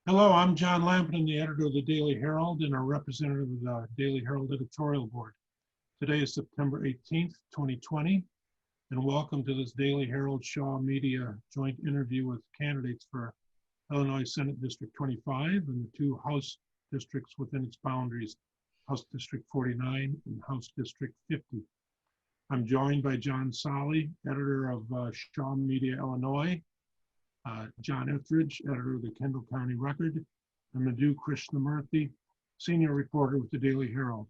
Hello, I'm John Lampton, the editor of the Daily Herald and a representative of the Daily Herald editorial board. Today is September 18th, 2020, and welcome to this Daily Herald Shaw Media joint interview with candidates for Illinois Senate District 25 and the two House districts within its boundaries, House District 49 and House District 50. I'm joined by John Solly, editor of Shaw Media Illinois, John Etheridge, editor of the Kendall County Record, and Madhu Krishnamurthy, senior reporter with the Daily Herald.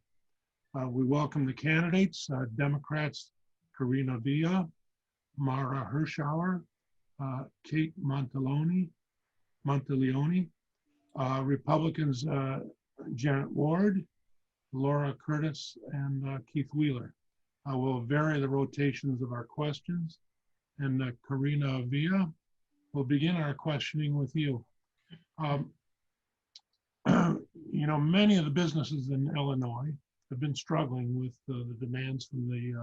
We welcome the candidates, Democrats Karina Villa, Maura Hirschauer, Kate Monteleone, Republicans Jeanette Ward, Laura Curtis, and Keith Wheeler. We'll vary the rotations of our questions, and Karina Villa, we'll begin our questioning with you. Many of the businesses in Illinois have been struggling with the demands from the,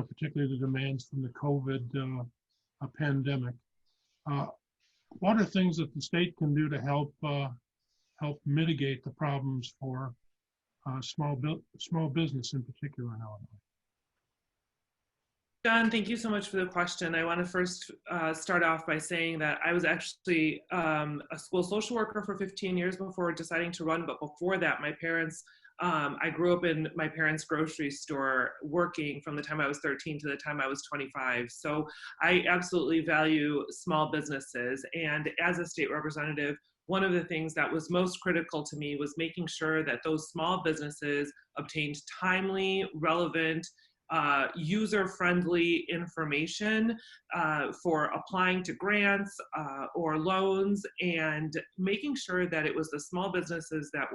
particularly the demands from the COVID pandemic. What are things that the state can do to help mitigate the problems for small business in particular in Illinois? John, thank you so much for the question. I want to first start off by saying that I was actually a school social worker for 15 years before deciding to run, but before that, my parents, I grew up in my parents' grocery store working from the time I was 13 to the time I was 25. So I absolutely value small businesses. And as a state representative, one of the things that was most critical to me was making sure that those small businesses obtained timely, relevant, user-friendly information for applying to grants or loans, and making sure that it was the small businesses that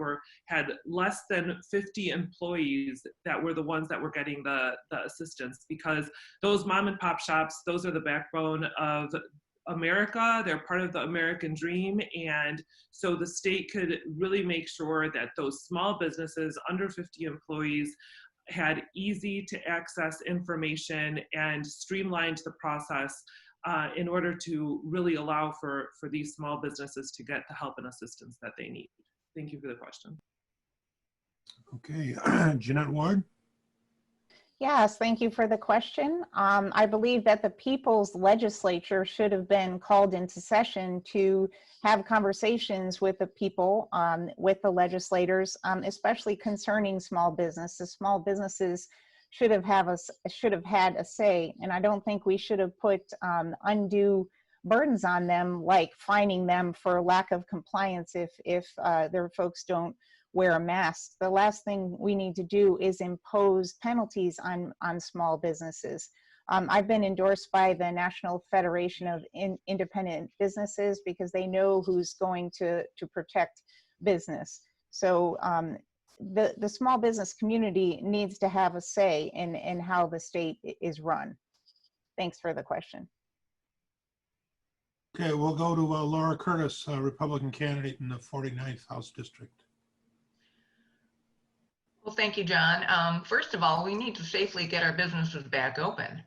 had less than 50 employees that were the ones that were getting the assistance, because those mom and pop shops, those are the backbone of America. They're part of the American dream. And so the state could really make sure that those small businesses under 50 employees had easy to access information and streamlined the process in order to really allow for these small businesses to get the help and assistance that they need. Thank you for the question. Okay, Jeanette Ward. Yes, thank you for the question. I believe that the people's legislature should have been called into session to have conversations with the people, with the legislators, especially concerning small businesses. Small businesses should have had a say, and I don't think we should have put undue burdens on them, like fining them for lack of compliance if their folks don't wear a mask. The last thing we need to do is impose penalties on small businesses. I've been endorsed by the National Federation of Independent Businesses because they know who's going to protect business. So the small business community needs to have a say in how the state is run. Thanks for the question. Okay, we'll go to Laura Curtis, Republican candidate in the 49th House District. Well, thank you, John. First of all, we need to safely get our businesses back open.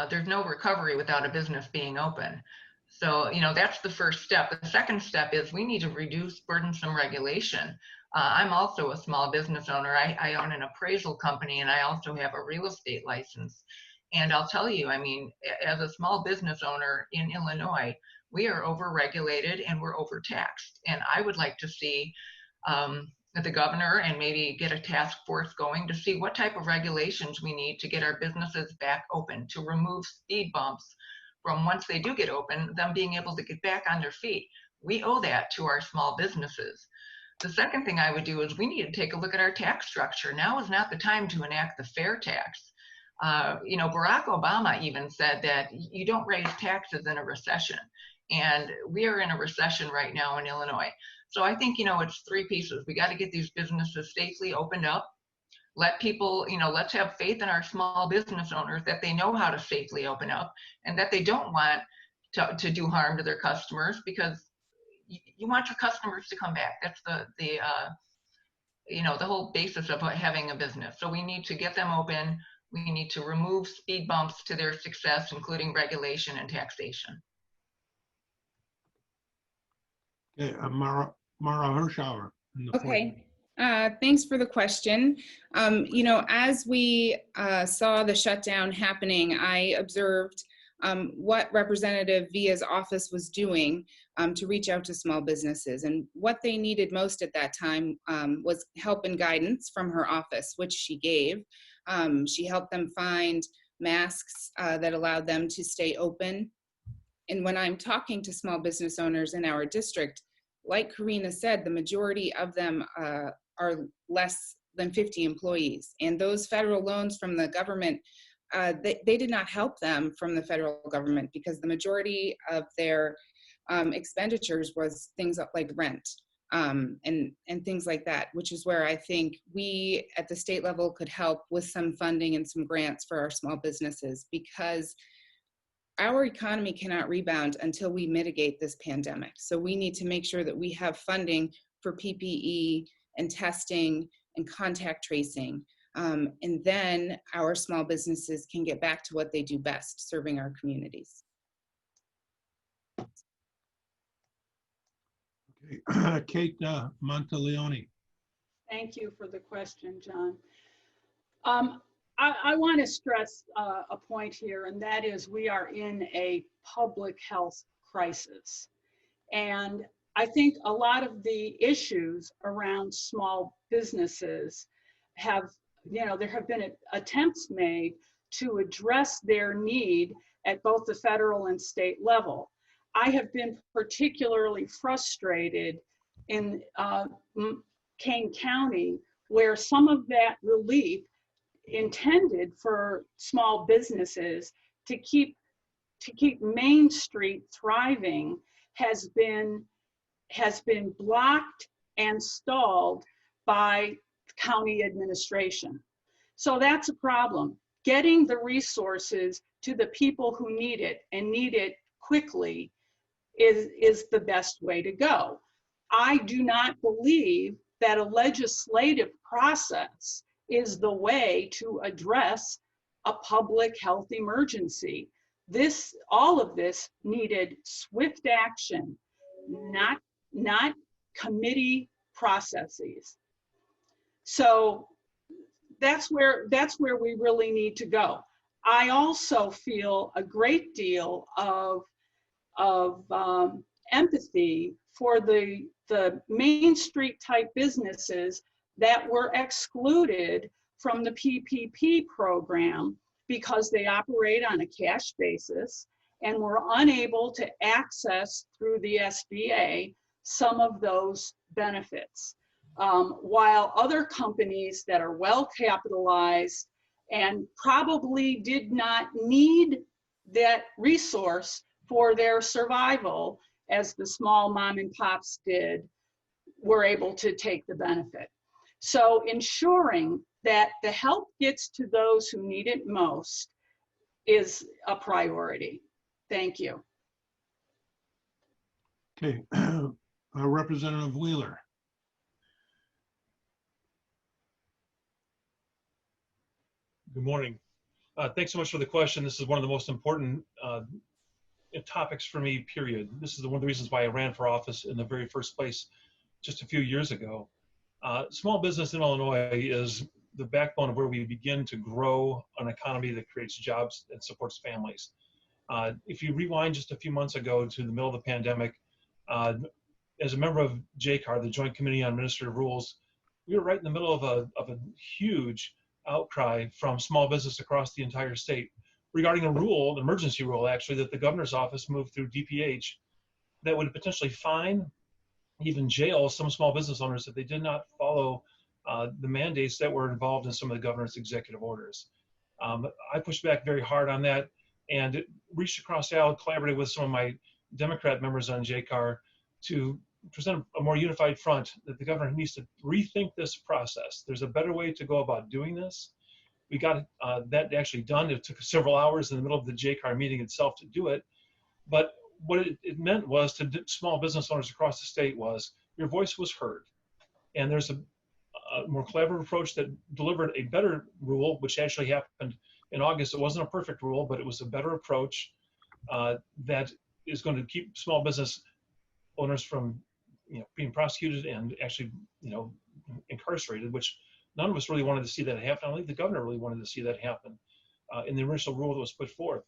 There's no recovery without a business being open. So, that's the first step. The second step is we need to reduce burdensome regulation. I'm also a small business owner. I own an appraisal company, and I also have a real estate license. And I'll tell you, as a small business owner in Illinois, we are overregulated and we're overtaxed. And I would like to see the governor and maybe get a task force going to see what type of regulations we need to get our businesses back open, to remove speed bumps from, once they do get open, them being able to get back on their feet. We owe that to our small businesses. The second thing I would do is we need to take a look at our tax structure. Now is not the time to enact the fair tax. Barack Obama even said that you don't raise taxes in a recession. And we are in a recession right now in Illinois. So I think, it's three pieces. We got to get these businesses safely opened up. Let people, let's have faith in our small business owners that they know how to safely open up and that they don't want to do harm to their customers, because you want your customers to come back. That's the whole basis of having a business. So we need to get them open. We need to remove speed bumps to their success, including regulation and taxation. Okay, Maura Hirschauer. In the Okay, thanks for the question. As we saw the shutdown happening, I observed what Representative Villa's office was doing to reach out to small businesses. And what they needed most at that time was help and guidance from her office, which she gave. She helped them find masks that allowed them to stay open. And when I'm talking to small business owners in our district, like Karina said, the majority of them are less than 50 employees. And those federal loans from the government, they did not help them from the federal government because the majority of their expenditures was things like rent and things like that, which is where I think we at the state level could help with some funding and some grants for our small businesses, because our economy cannot rebound until we mitigate this pandemic. So we need to make sure that we have funding for PPE and testing and contact tracing. And then our small businesses can get back to what they do best, serving our communities. Okay, Kate Monteleone. Thank you for the question, John. I want to stress a point here, and that is we are in a public health crisis. And I think a lot of the issues around small businesses have, there have been attempts made to address their need at both the federal and state level. I have been particularly frustrated in Kane County, where some of that relief intended for small businesses to keep Main Street thriving has been blocked and stalled by county administration. So that's a problem. Getting the resources to the people who need it and need it quickly is the best way to go. I do not believe that a legislative process is the way to address a public health emergency. All of this needed swift action, not committee processes. So that's where we really need to go. I also feel a great deal of empathy for the Main Street type businesses that were excluded from the PPP program because they operate on a cash basis and were unable to access through the SBA some of those benefits. While other companies that are well capitalized and probably did not need that resource for their survival, as the small mom and pops did, were able to take the benefit. So ensuring that the help gets to those who need it most is a priority. Thank you. Okay, Representative Wheeler. Good morning. Thanks so much for the question. This is one of the most important topics for me, period. This is one of the reasons why I ran for office in the very first place just a few years ago. Small business in Illinois is the backbone of where we begin to grow an economy that creates jobs and supports families. If you rewind just a few months ago to the middle of the pandemic, as a member of JCAR, the Joint Committee on Administrative Rules, we were right in the middle of a huge outcry from small business across the entire state regarding a rule, an emergency rule actually, that the governor's office moved through DPH that would potentially fine, even jail some small business owners if they did not follow the mandates that were involved in some of the governor's executive orders. I pushed back very hard on that and reached across the aisle, collaborated with some of my Democrat members on JCAR to present a more unified front that the governor needs to rethink this process. There's a better way to go about doing this. We got that actually done. It took several hours in the middle of the JCAR meeting itself to do it. But what it meant was to small business owners across the state was your voice was heard. And there's a more collaborative approach that delivered a better rule, which actually happened in August. It wasn't a perfect rule, but it was a better approach that is going to keep small business owners from being prosecuted and actually, incarcerated, which none of us really wanted to see that happen. I don't think the governor really wanted to see that happen in the initial rule that was put forth.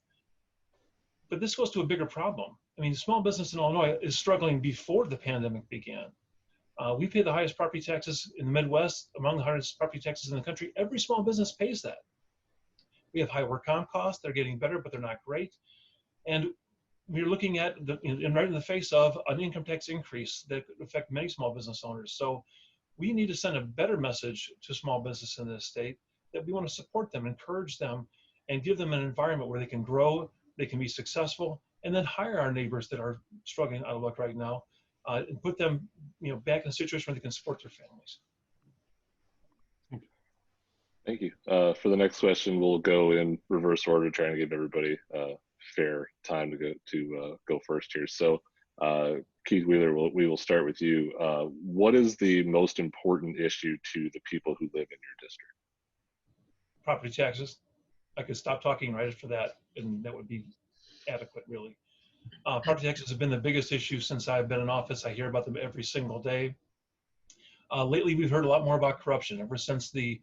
But this goes to a bigger problem. I mean, small business in Illinois is struggling before the pandemic began. We pay the highest property taxes in the Midwest, among the highest property taxes in the country. Every small business pays that. We have high work comp costs. They're getting better, but they're not great. And we're looking at right in the face of an income tax increase that could affect many small business owners. So we need to send a better message to small business in this state that we want to support them, encourage them, and give them an environment where they can grow, they can be successful, and then hire our neighbors that are struggling out of luck right now, and put them, back in a situation where they can support their families. Thank you. For the next question, we'll go in reverse order, trying to give everybody fair time to go first here. So, Keith Wheeler, we will start with you. What is the most important issue to the people who live in your district? Property taxes. I could stop talking right after that, and that would be adequate, really. Property taxes have been the biggest issue since I've been in office. I hear about them every single day. Lately, we've heard a lot more about corruption ever since the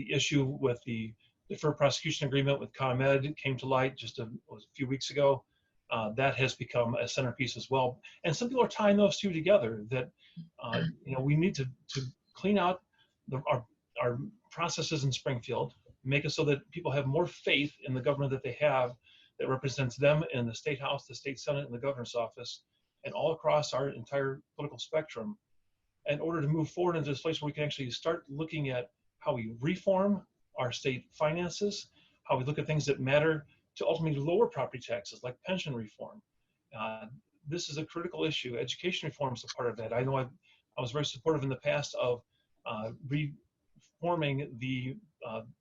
issue with the deferred prosecution agreement with ComEd came to light just a few weeks ago. That has become a centerpiece as well. And some people are tying those two together, that we need to clean out our processes in Springfield, make it so that people have more faith in the government that they have, that represents them in the State House, the State Senate, and the governor's office, and all across our entire political spectrum, in order to move forward into this place where we can actually start looking at how we reform our state finances, how we look at things that matter to ultimately lower property taxes, like pension reform. This is a critical issue. Education reform is a part of that. I know I was very supportive in the past of reforming the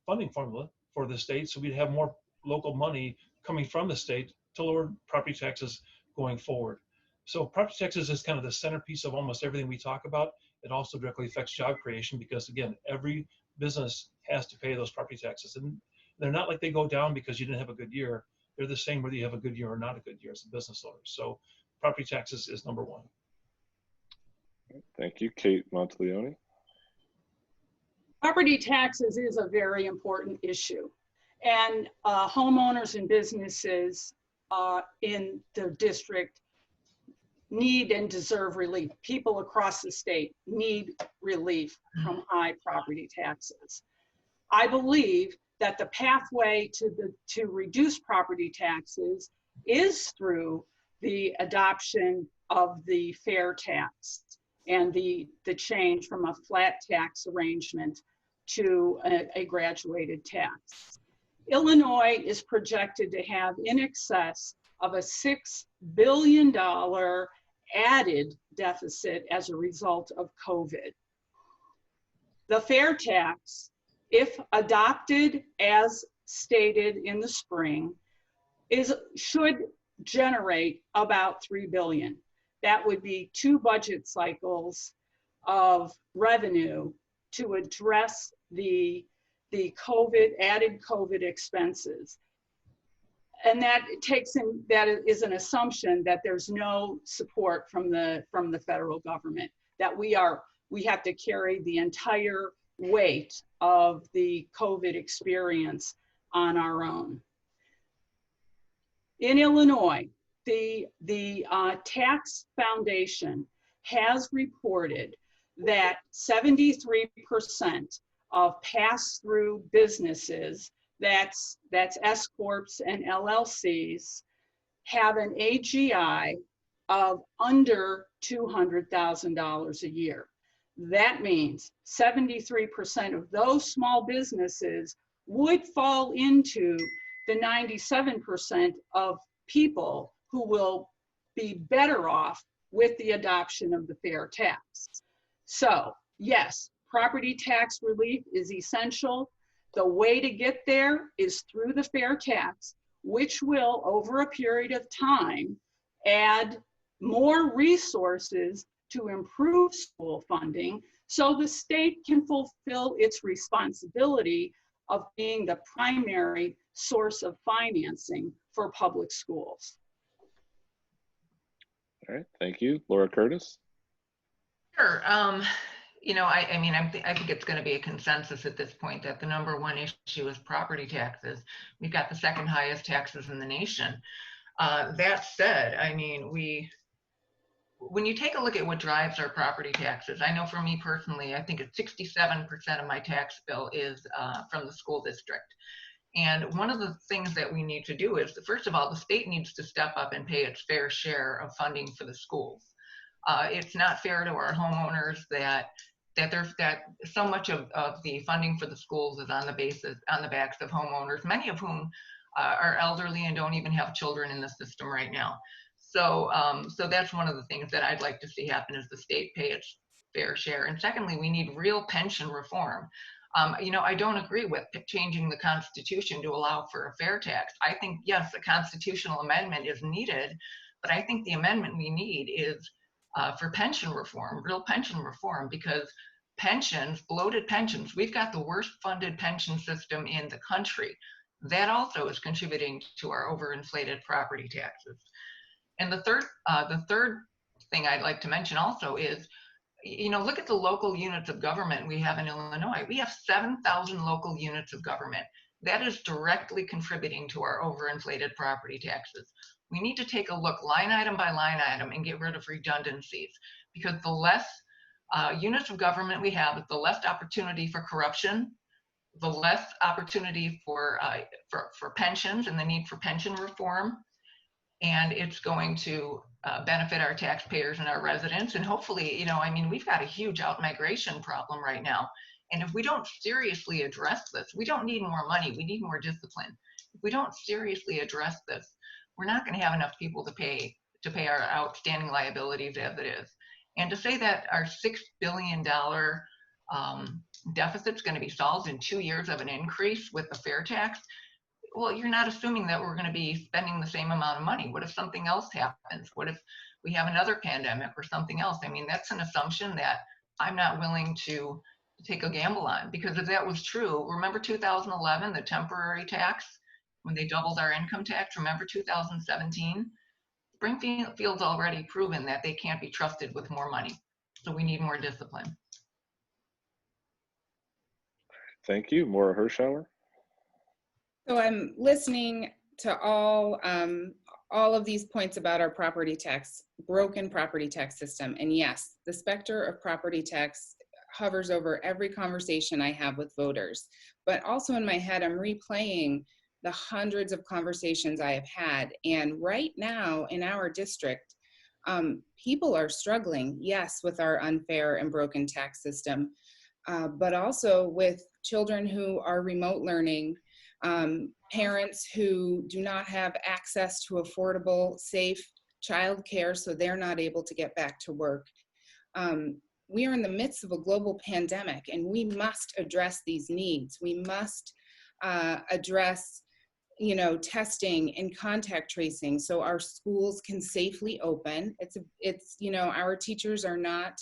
funding formula for the state, so we'd have more local money coming from the state to lower property taxes going forward. So property taxes is kind of the centerpiece of almost everything we talk about. It also directly affects job creation because, again, every business has to pay those property taxes. And they're not like they go down because you didn't have a good year. They're the same whether you have a good year or not a good year as a business owner. So property taxes is number one. Thank you. Kate Monteleone. Property taxes is a very important issue. And homeowners and businesses in the district need and deserve relief. People across the state need relief from high property taxes. I believe that the pathway to reduce property taxes is through the adoption of the fair tax and the change from a flat tax arrangement to a graduated tax. Illinois is projected to have in excess of a $6 billion added deficit as a result of COVID. The fair tax, if adopted as stated in the spring, should generate about $3 billion. That would be 2 budget cycles of revenue to address the added COVID expenses. And that is an assumption that there's no support from the federal government, that we have to carry the entire weight of the COVID experience on our own. In Illinois, the Tax Foundation has reported that 73% of pass-through businesses, that's S-corps and LLCs, have an AGI of under $200,000 a year. That means 73% of those small businesses would fall into the 97% of people who will be better off with the adoption of the fair tax. So, yes, property tax relief is essential. The way to get there is through the fair tax, which will, over a period of time, add more resources to improve school funding so the state can fulfill its responsibility of being the primary source of financing for public schools. All right, thank you. Laura Curtis? Sure. You know, I mean, I think it's going to be a consensus at this point that the number one issue is property taxes. We've got the second highest taxes in the nation. That said, I mean, when you take a look at what drives our property taxes, I know for me personally, I think it's 67% of my tax bill is from the school district. And one of the things that we need to do is, first of all, the state needs to step up and pay its fair share of funding for the schools. It's not fair to our homeowners that so much of the funding for the schools is on the backs of homeowners, many of whom are elderly and don't even have children in the system right now. So that's one of the things that I'd like to see happen, is the state pay its fair share. And secondly, we need real pension reform. You know, I don't agree with changing the Constitution to allow for a fair tax. I think, yes, a constitutional amendment is needed, but I think the amendment we need is for pension reform, real pension reform, because pensions, bloated pensions, we've got the worst funded pension system in the country. That also is contributing to our overinflated property taxes. And the third thing I'd like to mention also is, you know, look at the local units of government we have in Illinois. We have 7,000 local units of government. That is directly contributing to our overinflated property taxes. We need to take a look line item by line item and get rid of redundancies, because the less units of government we have, the less opportunity for corruption, the less opportunity for pensions and the need for pension reform. And it's going to benefit our taxpayers and our residents. And hopefully, you know, I mean, we've got a huge out-migration problem right now. And if we don't seriously address this, we don't need more money, we need more discipline. If we don't seriously address this, we're not going to have enough people to pay our outstanding liabilities as it is. And to say that our $6 billion deficit is going to be solved in 2 years of an increase with the fair tax, well, you're not assuming that we're going to be spending the same amount of money. What if something else happens? What if we have another pandemic or something else? I mean, that's an assumption that I'm not willing to take a gamble on, because if that was true, remember 2011, the temporary tax, when they doubled our income tax? Remember 2017? Springfield's already proven that they can't be trusted with more money. So we need more discipline. Thank you. Maura Hirschauer? So I'm listening to all of these points about our property tax, broken property tax system. And yes, the specter of property tax hovers over every conversation I have with voters. But also in my head, I'm replaying the hundreds of conversations I have had. And right now in our district, people are struggling, yes, with our unfair and broken tax system, but also with children who are remote learning, parents who do not have access to affordable, safe childcare, so they're not able to get back to work. We are in the midst of a global pandemic, and we must address these needs. We must address, you know, testing and contact tracing so our schools can safely open. It's you know, our teachers are not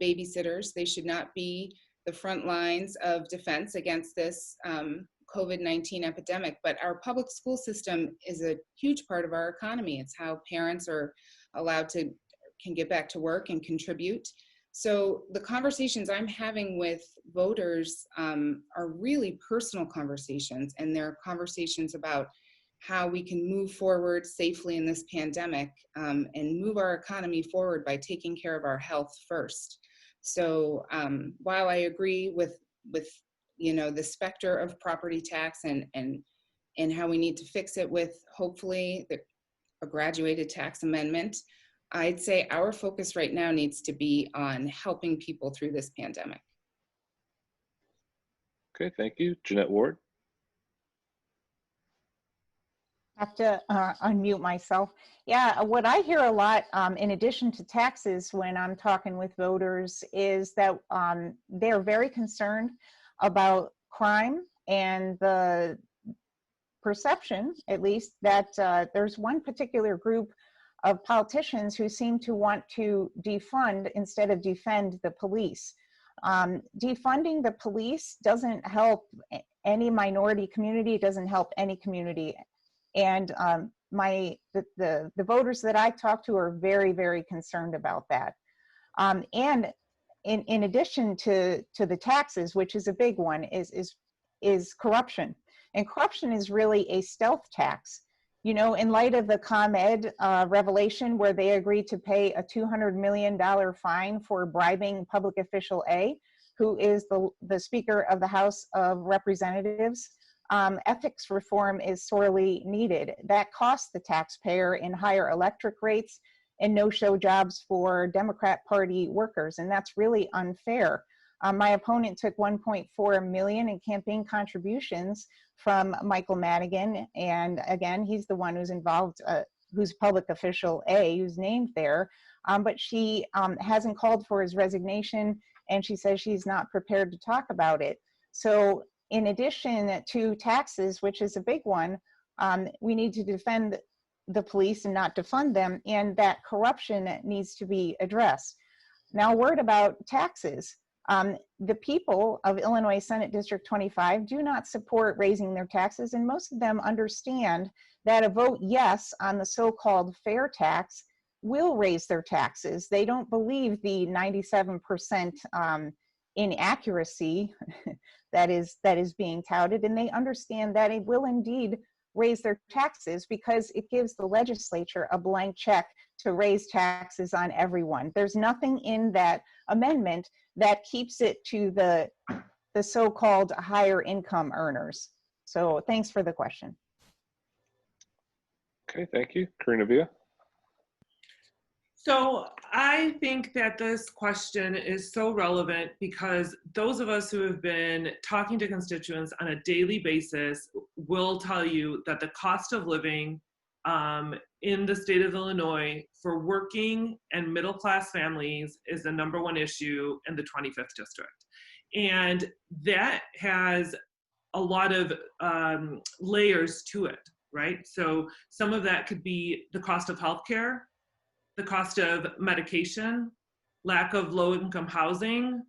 babysitters. They should not be the front lines of defense against this COVID-19 epidemic, but our public school system is a huge part of our economy. It's how parents are allowed to, can get back to work and contribute. So the conversations I'm having with voters are really personal conversations, and they're conversations about how we can move forward safely in this pandemic and move our economy forward by taking care of our health first. So while I agree with you know, the specter of property tax and how we need to fix it with hopefully a graduated tax amendment, I'd say our focus right now needs to be on helping people through this pandemic. Okay, thank you. Jeanette Ward? I have to unmute myself. Yeah, what I hear a lot, in addition to taxes, when I'm talking with voters, is that they're very concerned about crime and the perception, at least, that there's one particular group of politicians who seem to want to defund instead of defend the police. Defunding the police doesn't help any minority community, doesn't help any community. And the voters that I talk to are very, very concerned about that. And in addition to the taxes, which is a big one, is corruption. And corruption is really a stealth tax. You know, in light of the ComEd revelation, where they agreed to pay a $200 million fine for bribing public official A, who is the Speaker of the House of Representatives, ethics reform is sorely needed. That costs the taxpayer in higher electric rates and no-show jobs for Democrat Party workers, and that's really unfair. My opponent took $1.4 million in campaign contributions from Michael Madigan, and again, he's the one who's involved, who's public official A, who's named there, but she hasn't called for his resignation, and she says she's not prepared to talk about it. So in addition to taxes, which is a big one, we need to defend the police and not defund them, and that corruption needs to be addressed. Now, a word about taxes. The people of Illinois Senate District 25 do not support raising their taxes, and most of them understand that a vote yes on the so-called fair tax will raise their taxes. They don't believe the 97% inaccuracy that is being touted, and they understand that it will indeed raise their taxes because it gives the legislature a blank check to raise taxes on everyone. There's nothing in that amendment that keeps it to the so-called higher income earners. So thanks for the question. Okay, thank you. Karina Villa. So I think that this question is so relevant because those of us who have been talking to constituents on a daily basis will tell you that the cost of living in the state of Illinois for working and middle-class families is the #1 issue in the 25th district. And that has a lot of layers to it, right? So some of that could be the cost of healthcare, the cost of medication, lack of low-income housing,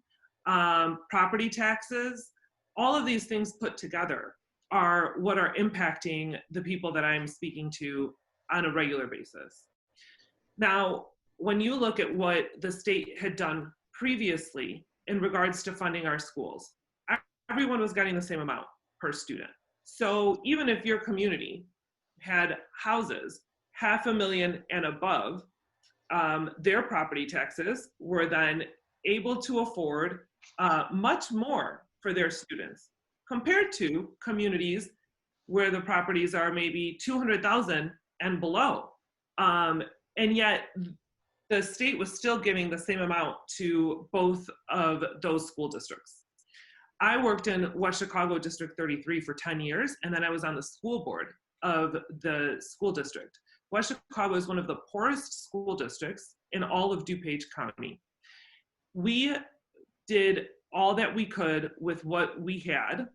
property taxes. All of these things put together are what are impacting the people that I'm speaking to on a regular basis. Now, when you look at what the state had done previously in regards to funding our schools, everyone was getting the same amount per student. So even if your community had houses $500,000 and above, their property taxes were then able to afford much more for their students compared to communities where the properties are maybe $200,000 and below. And yet the state was still giving the same amount to both of those school districts. I worked in West Chicago District 33 for 10 years, and then I was on the school board of the school district. West Chicago is one of the poorest school districts in all of DuPage County. We did all that we could with what we had.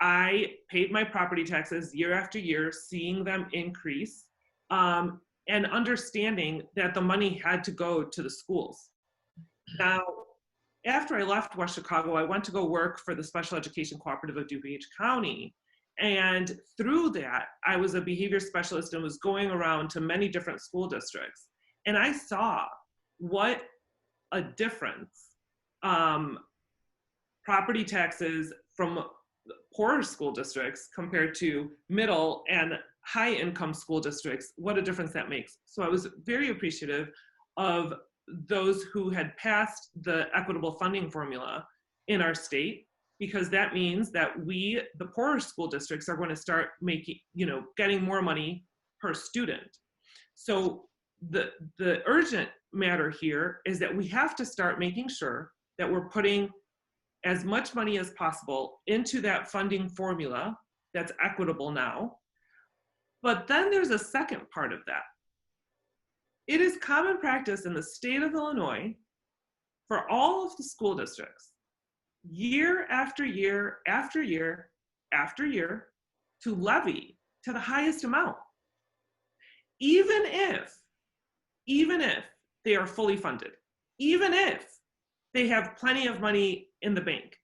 I paid my property taxes year after year, seeing them increase, and understanding that the money had to go to the schools. Now, after I left West Chicago, I went to go work for the Special Education Cooperative of DuPage County. And through that, I was a behavior specialist and was going around to many different school districts. And I saw what a difference property taxes from poorer school districts compared to middle and high income school districts, what a difference that makes. So I was very appreciative of those who had passed the equitable funding formula in our state, because that means that we, the poorer school districts, are going to start making, getting more money per student. So the urgent matter here is that we have to start making sure that we're putting as much money as possible into that funding formula that's equitable now. But then there's a second part of that. It is common practice in the state of Illinois for all of the school districts, year after year after year after year, to levy to the highest amount, even if they are fully funded, even if they have plenty of money in the bank.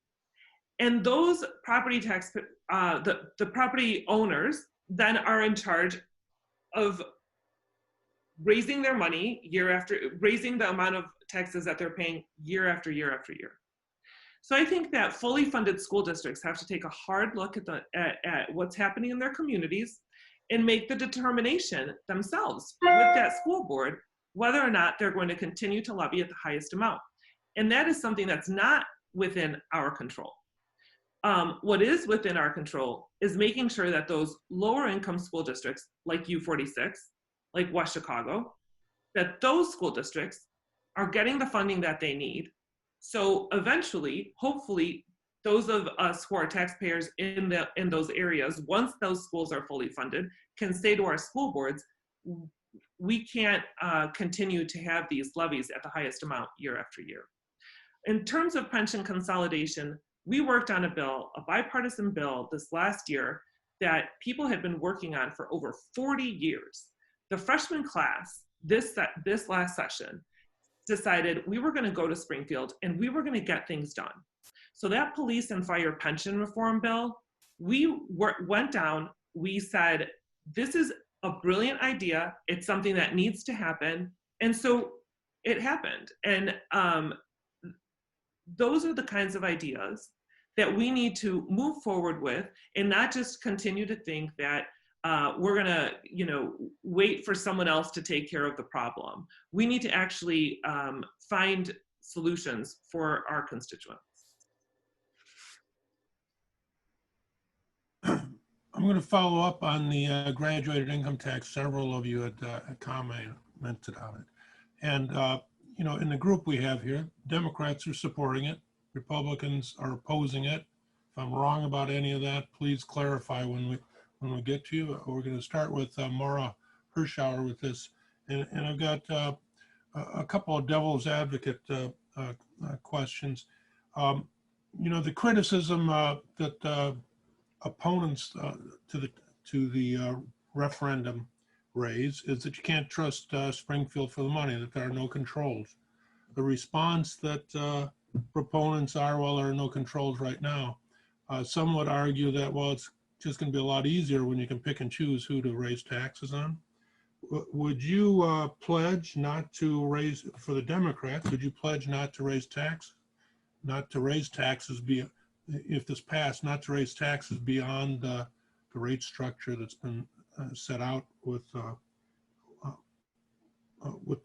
And those property tax, the property owners then are in charge of raising their money raising the amount of taxes that they're paying year after year after year. So I think that fully funded school districts have to take a hard look at what's happening in their communities and make the determination themselves with that school board whether or not they're going to continue to levy at the highest amount. And that is something that's not within our control. What is within our control is making sure that those lower income school districts like U46, like West Chicago, that those school districts are getting the funding that they need. So eventually, hopefully, those of us who are taxpayers in those areas, once those schools are fully funded, can say to our school boards, we can't continue to have these levies at the highest amount year after year. In terms of pension consolidation, we worked on a bill, a bipartisan bill this last year that people had been working on for over 40 years. The freshman class this last session decided we were going to go to Springfield and we were going to get things done. So that police and fire pension reform bill, we went down, we said, this is a brilliant idea. It's something that needs to happen. And so it happened. And those are the kinds of ideas that we need to move forward with and not just continue to think that we're gonna, wait for someone else to take care of the problem. We need to actually find solutions for our constituents. I'm going to follow up on the graduated income tax. Several of you had commented on it. And, in the group we have here, Democrats are supporting it. Republicans are opposing it. If I'm wrong about any of that, please clarify when we get to you. We're going to start with Maura Hirschauer with this. And I've got a couple of devil's advocate questions. The criticism that opponents to the referendum raise is that you can't trust Springfield for the money, that there are no controls. The response that proponents are, well, there are no controls right now. Some would argue that, well, it's just going to be a lot easier when you can pick and choose who to raise taxes on. Would you pledge not to raise, for the Democrats, would you pledge not to raise taxes, if this passed, not to raise taxes beyond the rate structure that's been set out with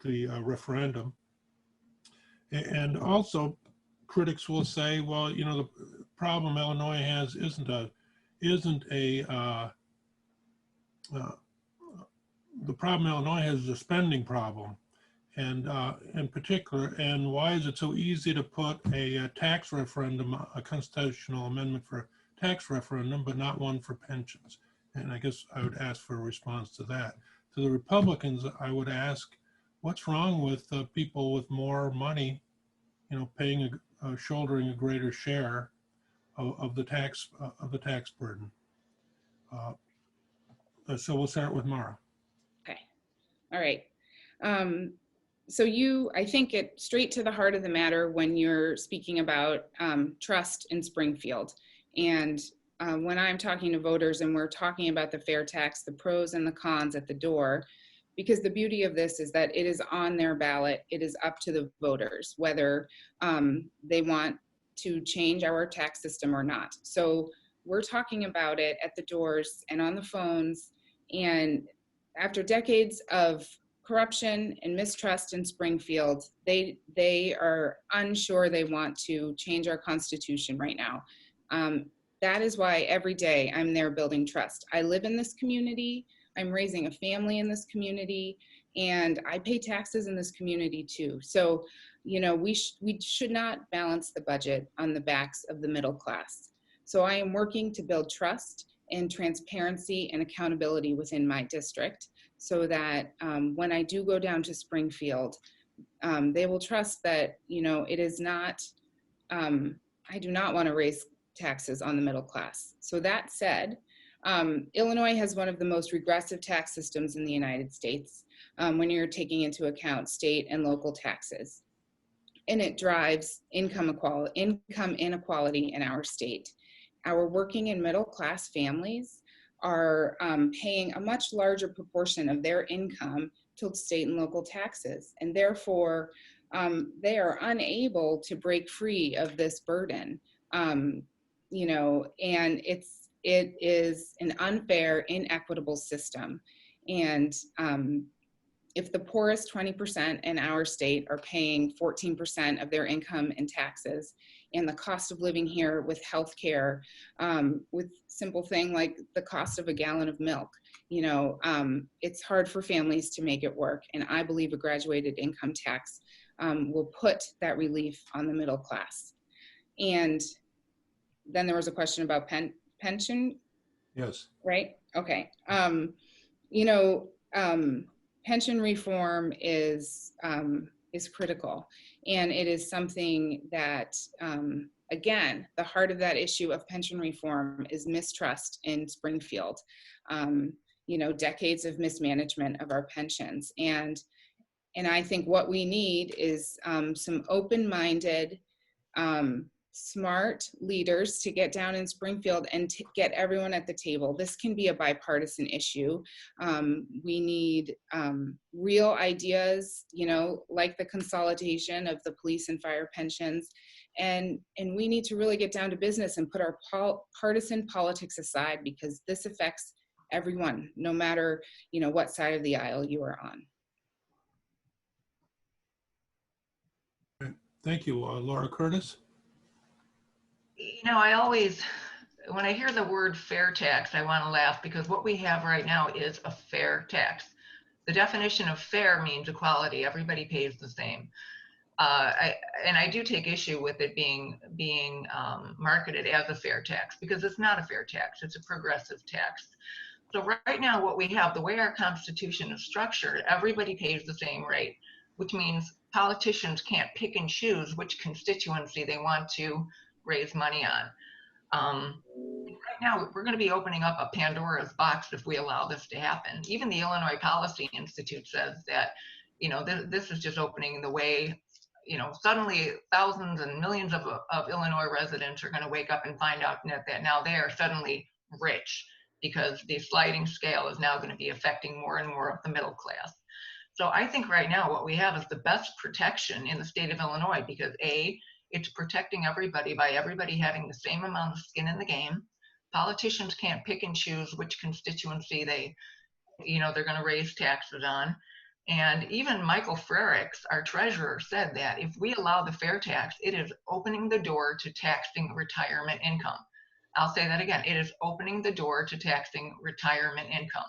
the referendum? And also, critics will say, well, the problem Illinois has the problem Illinois has is a spending problem, and in particular, and why is it so easy to put a tax referendum, a constitutional amendment for a tax referendum, but not one for pensions? And I guess I would ask for a response to that. To the Republicans, I would ask, what's wrong with people with more money, paying shouldering a greater share of the tax burden? So we'll start with Maura. Okay. All right. So I think it straight to the heart of the matter when you're speaking about trust in Springfield. And when I'm talking to voters and we're talking about the fair tax, the pros and the cons at the door, because the beauty of this is that it is on their ballot. It is up to the voters whether they want to change our tax system or not. So we're talking about it at the doors and on the phones. And after decades of corruption and mistrust in Springfield, they are unsure they want to change our Constitution right now. That is why every day I'm there building trust. I live in this community. I'm raising a family in this community, and I pay taxes in this community too. So, we should not balance the budget on the backs of the middle class. So I am working to build trust and transparency and accountability within my district so that when I do go down to Springfield, they will trust that, it is not, I do not want to raise taxes on the middle class. So that said, Illinois has one of the most regressive tax systems in the United States when you're taking into account state and local taxes. And it drives income inequality in our state. Our working and middle class families are paying a much larger proportion of their income to state and local taxes, and therefore they are unable to break free of this burden. You know, and it is an unfair, inequitable system. And if the poorest 20% in our state are paying 14% of their income in taxes, and the cost of living here with healthcare, with simple thing like the cost of a gallon of milk, you know, it's hard for families to make it work. And I believe a graduated income tax will put that relief on the middle class. And then there was a question about pension. Yes. Right? Okay. You know, pension reform is critical, and it is something that, again, the heart of that issue of pension reform is mistrust in Springfield. You know, decades of mismanagement of our pensions, and I think what we need is some open-minded, smart leaders to get down in Springfield and to get everyone at the table. This can be a bipartisan issue. We need real ideas, you know, like the consolidation of the police and fire pensions. And we need to really get down to business and put our partisan politics aside, because this affects everyone, no matter, you know, what side of the aisle you are on. Thank you. Laura Curtis? You know, I always, when I hear the word fair tax, I want to laugh, because what we have right now is a fair tax. The definition of fair means equality. Everybody pays the same. And I do take issue with it being marketed as a fair tax, because it's not a fair tax. It's a progressive tax. So right now, what we have, the way our Constitution is structured, everybody pays the same rate, which means politicians can't pick and choose which constituency they want to raise money on. Right now, we're going to be opening up a Pandora's box if we allow this to happen. Even the Illinois Policy Institute says that, you know, this is just opening the way. You know, suddenly thousands and millions of Illinois residents are going to wake up and find out that now they are suddenly rich, because the sliding scale is now going to be affecting more and more of the middle class. So I think right now what we have is the best protection in the state of Illinois, because A, it's protecting everybody by everybody having the same amount of skin in the game. Politicians can't pick and choose which constituency they're going to raise taxes on. And even Michael Frericks, our treasurer, said that if we allow the fair tax, it is opening the door to taxing retirement income. I'll say that again. It is opening the door to taxing retirement income.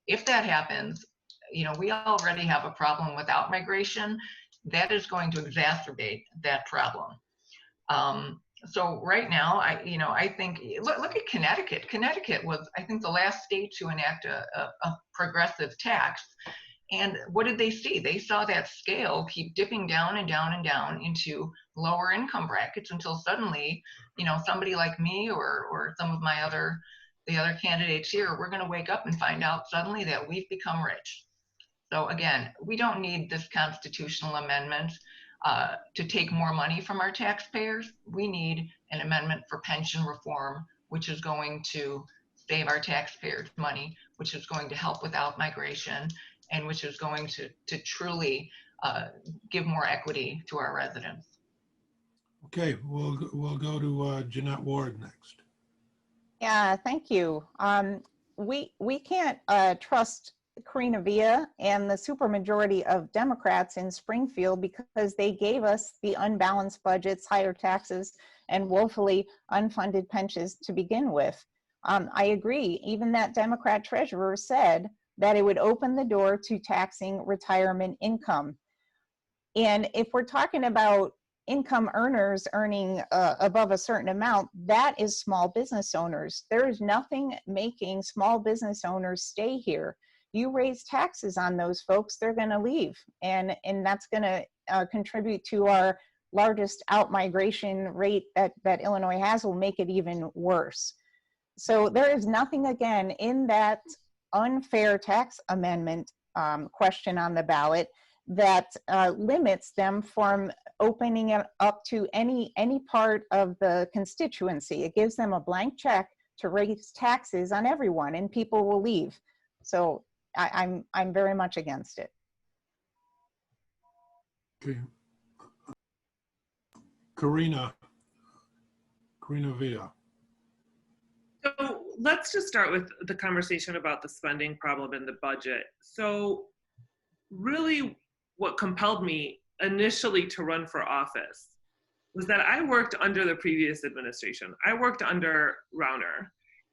If that happens, you know, we already have a problem with out-migration. That is going to exacerbate that problem. So right now, I think, look at Connecticut. Connecticut was, I think, the last state to enact a progressive tax. And what did they see? They saw that scale keep dipping down and down and down into lower income brackets, until suddenly, you know, somebody like me or some of the other candidates here, we're going to wake up and find out suddenly that we've become rich. So again, we don't need this constitutional amendment to take more money from our taxpayers. We need an amendment for pension reform, which is going to save our taxpayers money, which is going to help with out-migration, and which is going to truly give more equity to our residents. Okay, we'll go to Jeanette Ward next. Yeah, thank you. We can't trust Karina Villa and the supermajority of Democrats in Springfield, because they gave us the unbalanced budgets, higher taxes, and woefully unfunded pensions to begin with. I agree. Even that Democrat treasurer said that it would open the door to taxing retirement income. And if we're talking about income earners earning above a certain amount, that is small business owners. There is nothing making small business owners stay here. You raise taxes on those folks, they're going to leave. And that's going to contribute to our largest out-migration rate that Illinois has, will make it even worse. So there is nothing, again, in that unfair tax amendment question on the ballot that limits them from opening it up to any part of the constituency. It gives them a blank check to raise taxes on everyone, and people will leave. So I'm very much against it. Okay. Karina Villa. So let's just start with the conversation about the spending problem in the budget. So really what compelled me initially to run for office was that I worked under the previous administration. I worked under Rauner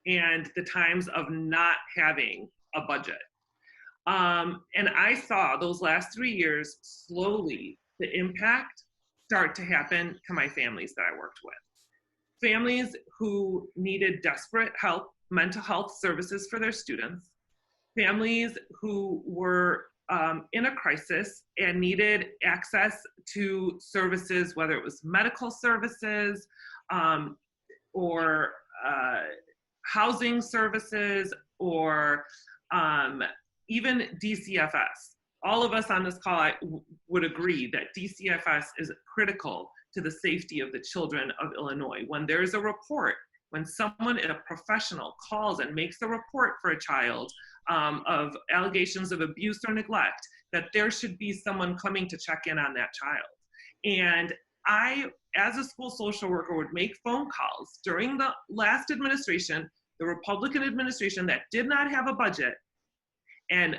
and the times of not having a budget. And I saw those last 3 years, slowly, the impact start to happen to my families that I worked with. Families who needed desperate help, mental health services for their students. Families who were in a crisis and needed access to services, whether it was medical services or housing services or even DCFS. All of us on this call would agree that DCFS is critical to the safety of the children of Illinois. When there's a report, when someone, a professional, calls and makes a report for a child of allegations of abuse or neglect, that there should be someone coming to check in on that child. And I, as a school social worker, would make phone calls during the last administration, the Republican administration that did not have a budget, and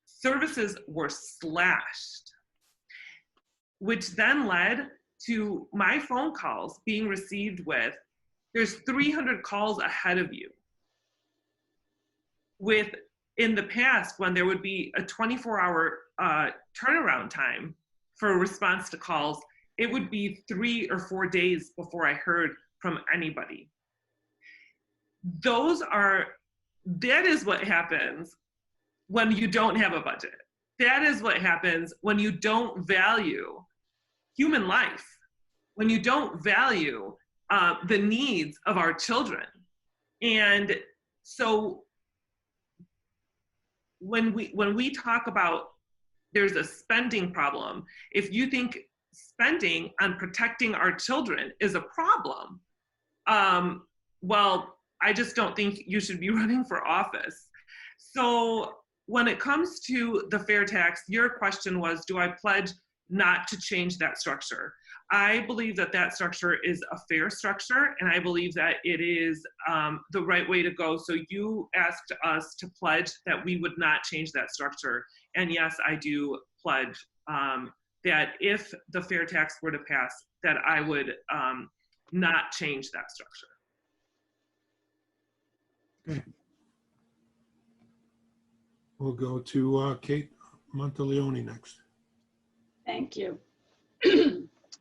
services were slashed, which then led to my phone calls being received with, there's 300 calls ahead of you. With, in the past, when there would be a 24-hour turnaround time for a response to calls, it would be 3 or 4 days before I heard from anybody. That is what happens when you don't have a budget. That is what happens when you don't value human life, when you don't value the needs of our children. And so when we talk about there's a spending problem, if you think spending on protecting our children is a problem, well, I just don't think you should be running for office. So when it comes to the fair tax, your question was, do I pledge not to change that structure? I believe that that structure is a fair structure, and I believe that it is the right way to go. So you asked us to pledge that we would not change that structure. And yes, I do pledge that if the fair tax were to pass, that I would not change that structure. Okay. We'll go to Kate Monteleone next. Thank you.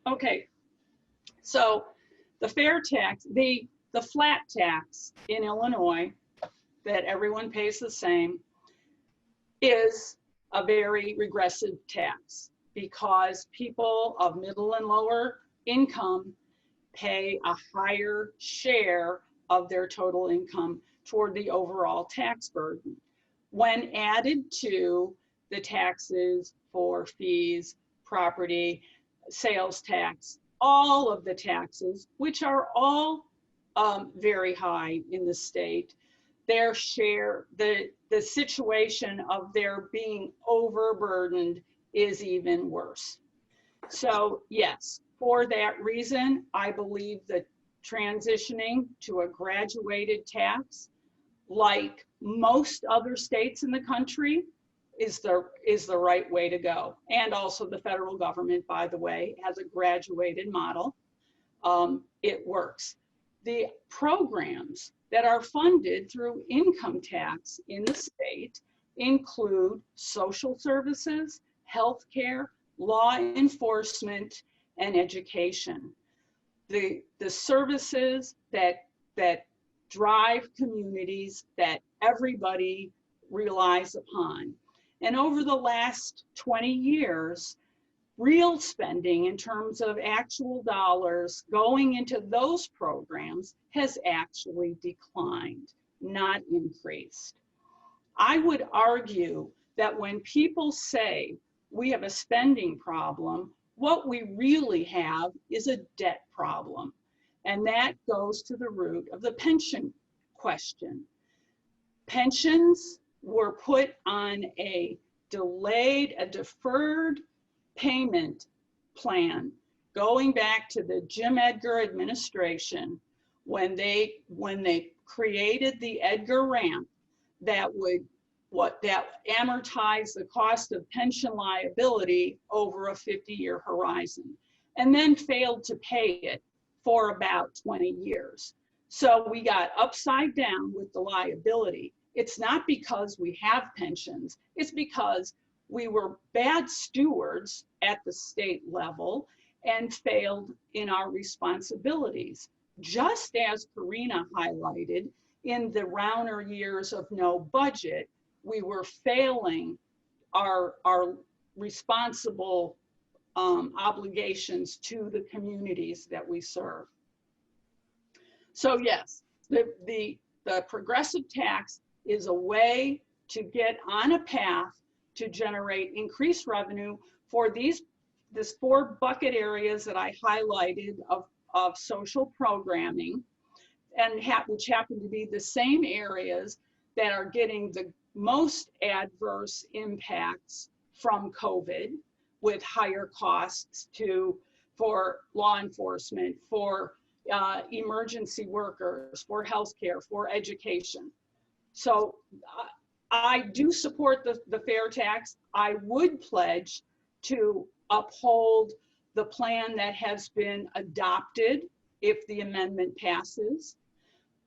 Okay, so the fair tax, the flat tax in Illinois that everyone pays the same is a very regressive tax because people of middle and lower income pay a higher share of their total income toward the overall tax burden. When added to the taxes for fees, property, sales tax, all of the taxes, which are all very high in the state, their share, the situation of their being overburdened is even worse. So yes, for that reason, I believe that transitioning to a graduated tax, like most other states in the country, is the right way to go. And also the federal government, by the way, has a graduated model. It works. The programs that are funded through income tax in the state include social services, healthcare, law enforcement, and education. The services that drive communities that everybody relies upon. And over the last 20 years, real spending in terms of actual dollars going into those programs has actually declined, not increased. I would argue that when people say we have a spending problem, what we really have is a debt problem. And that goes to the root of the pension question. Pensions were put on a deferred payment plan going back to the Jim Edgar administration when they created the Edgar ramp that would amortize the cost of pension liability over a 50-year horizon, and then failed to pay it for about 20 years. So we got upside down with the liability. It's not because we have pensions, it's because we were bad stewards at the state level and failed in our responsibilities. Just as Karina highlighted, in the Rauner years of no budget, we were failing our responsible obligations to the communities that we serve. So yes, the progressive tax is a way to get on a path to generate increased revenue for this 4 bucket areas that I highlighted of social programming, and which happen to be the same areas that are getting the most adverse impacts from COVID, with higher costs for law enforcement, for emergency workers, for healthcare, for education. So I do support the fair tax. I would pledge to uphold the plan that has been adopted if the amendment passes.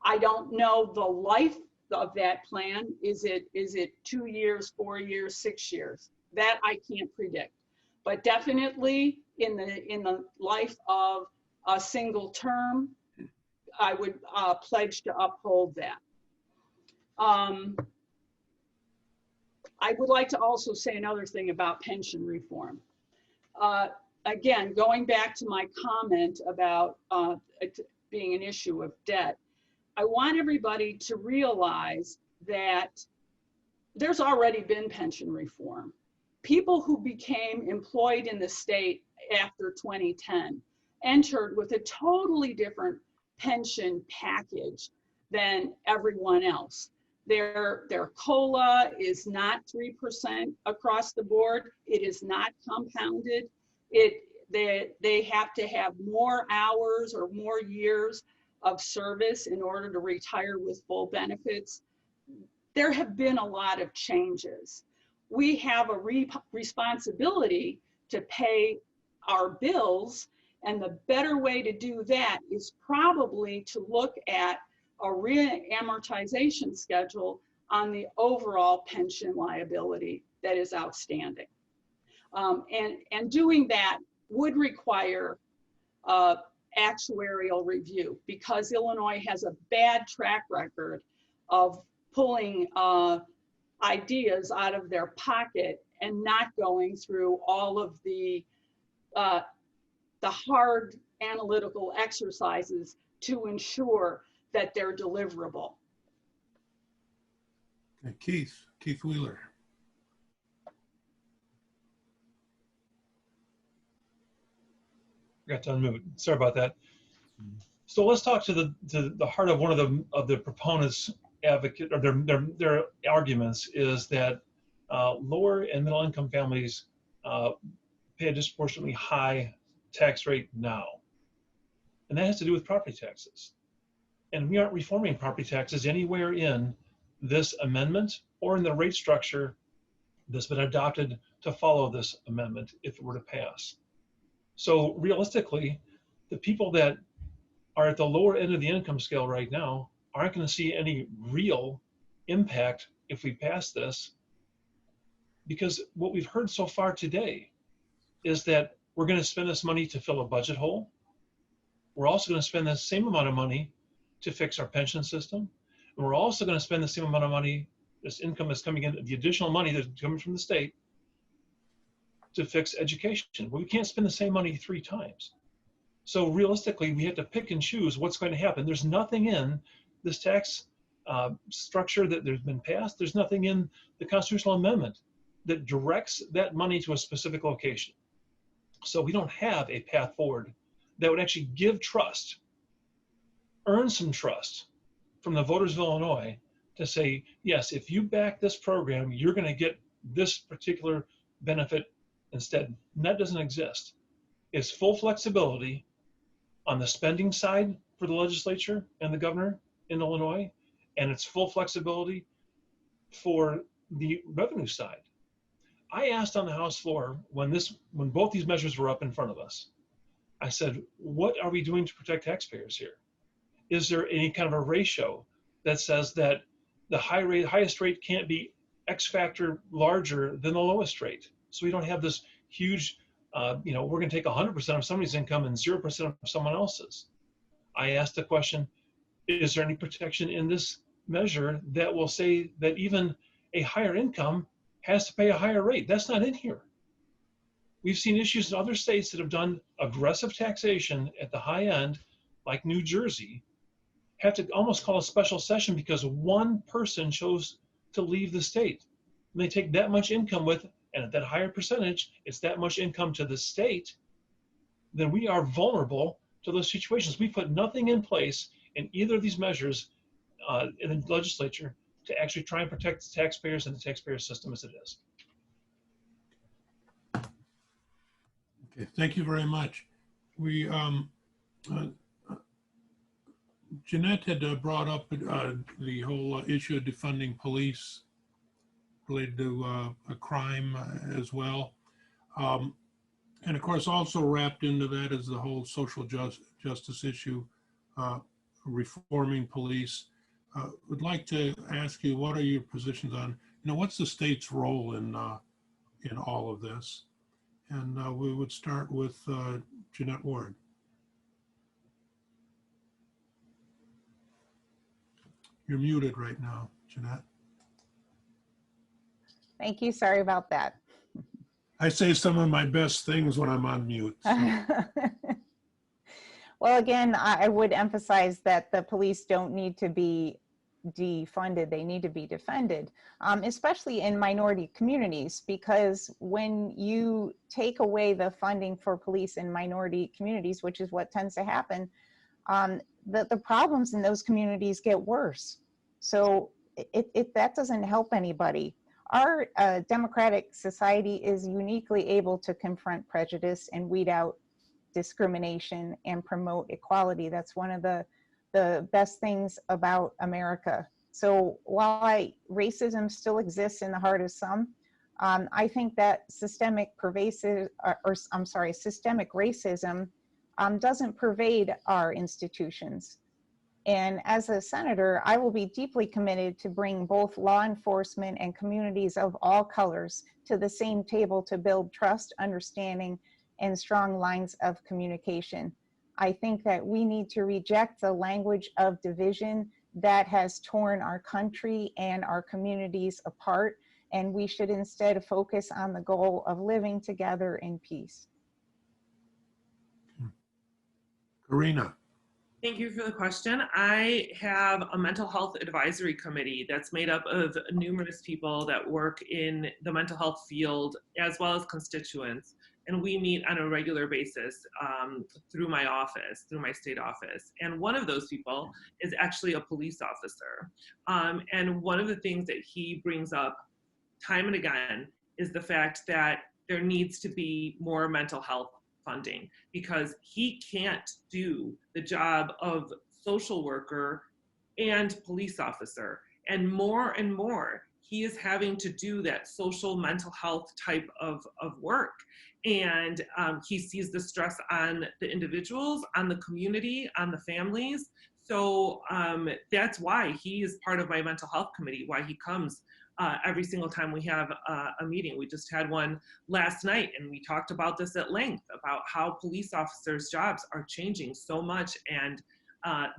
I don't know the life of that plan. Is it 2 years, 4 years, 6 years? That I can't predict. But definitely in the life of a single term, I would pledge to uphold that. I would like to also say another thing about pension reform. Again, going back to my comment about it being an issue of debt, I want everybody to realize that there's already been pension reform. People who became employed in the state after 2010 entered with a totally different pension package than everyone else. Their COLA is not 3% across the board. It is not compounded. They have to have more hours or more years of service in order to retire with full benefits. There have been a lot of changes. We have a responsibility to pay our bills, and the better way to do that is probably to look at a re-amortization schedule on the overall pension liability that is outstanding. And doing that would require actuarial review, because Illinois has a bad track record of pulling ideas out of their pocket and not going through all of the hard analytical exercises to ensure that they're deliverable. Okay, Keith Wheeler. Got to unmute. Sorry about that. So let's talk to the heart of one of the proponents' advocate, or their arguments is that lower and middle income families pay a disproportionately high tax rate now, and that has to do with property taxes. And we aren't reforming property taxes anywhere in this amendment or in the rate structure that's been adopted to follow this amendment if it were to pass. So realistically, the people that are at the lower end of the income scale right now aren't going to see any real impact if we pass this, because what we've heard so far today is that we're going to spend this money to fill a budget hole. We're also going to spend the same amount of money to fix our pension system. And we're also going to spend the same amount of money, this income is coming in, the additional money that's coming from the state, to fix education. Well, we can't spend the same money 3 times. So realistically, we have to pick and choose what's going to happen. There's nothing in this tax structure that there's been passed. There's nothing in the constitutional amendment that directs that money to a specific location. So we don't have a path forward that would actually give trust, earn some trust from the voters of Illinois to say, yes, if you back this program, you're going to get this particular benefit instead. And that doesn't exist. It's full flexibility on the spending side for the legislature and the governor in Illinois, and it's full flexibility for the revenue side. I asked on the House floor when both these measures were up in front of us, I said, what are we doing to protect taxpayers here? Is there any kind of a ratio that says that the highest rate can't be X factor larger than the lowest rate? So we don't have this huge, we're going to take 100% of somebody's income and 0% of someone else's. I asked the question, is there any protection in this measure that will say that even a higher income has to pay a higher rate? That's not in here. We've seen issues in other states that have done aggressive taxation at the high end, like New Jersey, have to almost call a special session because one person chose to leave the state. And they take that much income with, and at that higher percentage, it's that much income to the state, then we are vulnerable to those situations. We put nothing in place in either of these measures in the legislature to actually try and protect the taxpayers and the taxpayer system as it is. Okay, thank you very much. We, Jeanette had brought up the whole issue of defunding police related to a crime as well. And of course, also wrapped into that is the whole social justice issue, reforming police. Would like to ask you, what are your positions on, what's the state's role in all of this? And we would start with Jeanette Ward. You're muted right now, Jeanette. Thank you. Sorry about that. I say some of my best things when I'm on mute. So. Well, again, I would emphasize that the police don't need to be defunded. They need to be defended, especially in minority communities, because when you take away the funding for police in minority communities, which is what tends to happen, the problems in those communities get worse. So that doesn't help anybody. Our democratic society is uniquely able to confront prejudice and weed out discrimination and promote equality. That's one of the best things about America. So while racism still exists in the heart of some, I think that systemic racism doesn't pervade our institutions. And as a senator, I will be deeply committed to bring both law enforcement and communities of all colors to the same table to build trust, understanding, and strong lines of communication. I think that we need to reject the language of division that has torn our country and our communities apart, and we should instead focus on the goal of living together in peace. Karina. Thank you for the question. I have a mental health advisory committee that's made up of numerous people that work in the mental health field, as well as constituents. And we meet on a regular basis through my office, through my state office. And one of those people is actually a police officer. And one of the things that he brings up time and again is the fact that there needs to be more mental health funding, because he can't do the job of social worker and police officer. And more, he is having to do that social mental health type of work. And he sees the stress on the individuals, on the community, on the families. So that's why he is part of my mental health committee, why he comes every single time we have a meeting. We just had one last night, and we talked about this at length, about how police officers' jobs are changing so much, and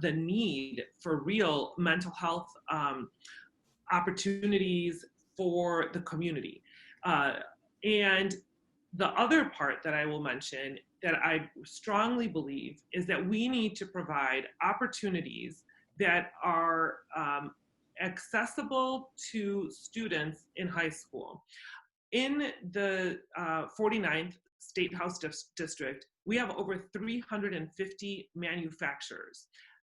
the need for real mental health opportunities for the community. And the other part that I will mention that I strongly believe is that we need to provide opportunities that are accessible to students in high school. In the 49th State House District, we have over 350 manufacturers.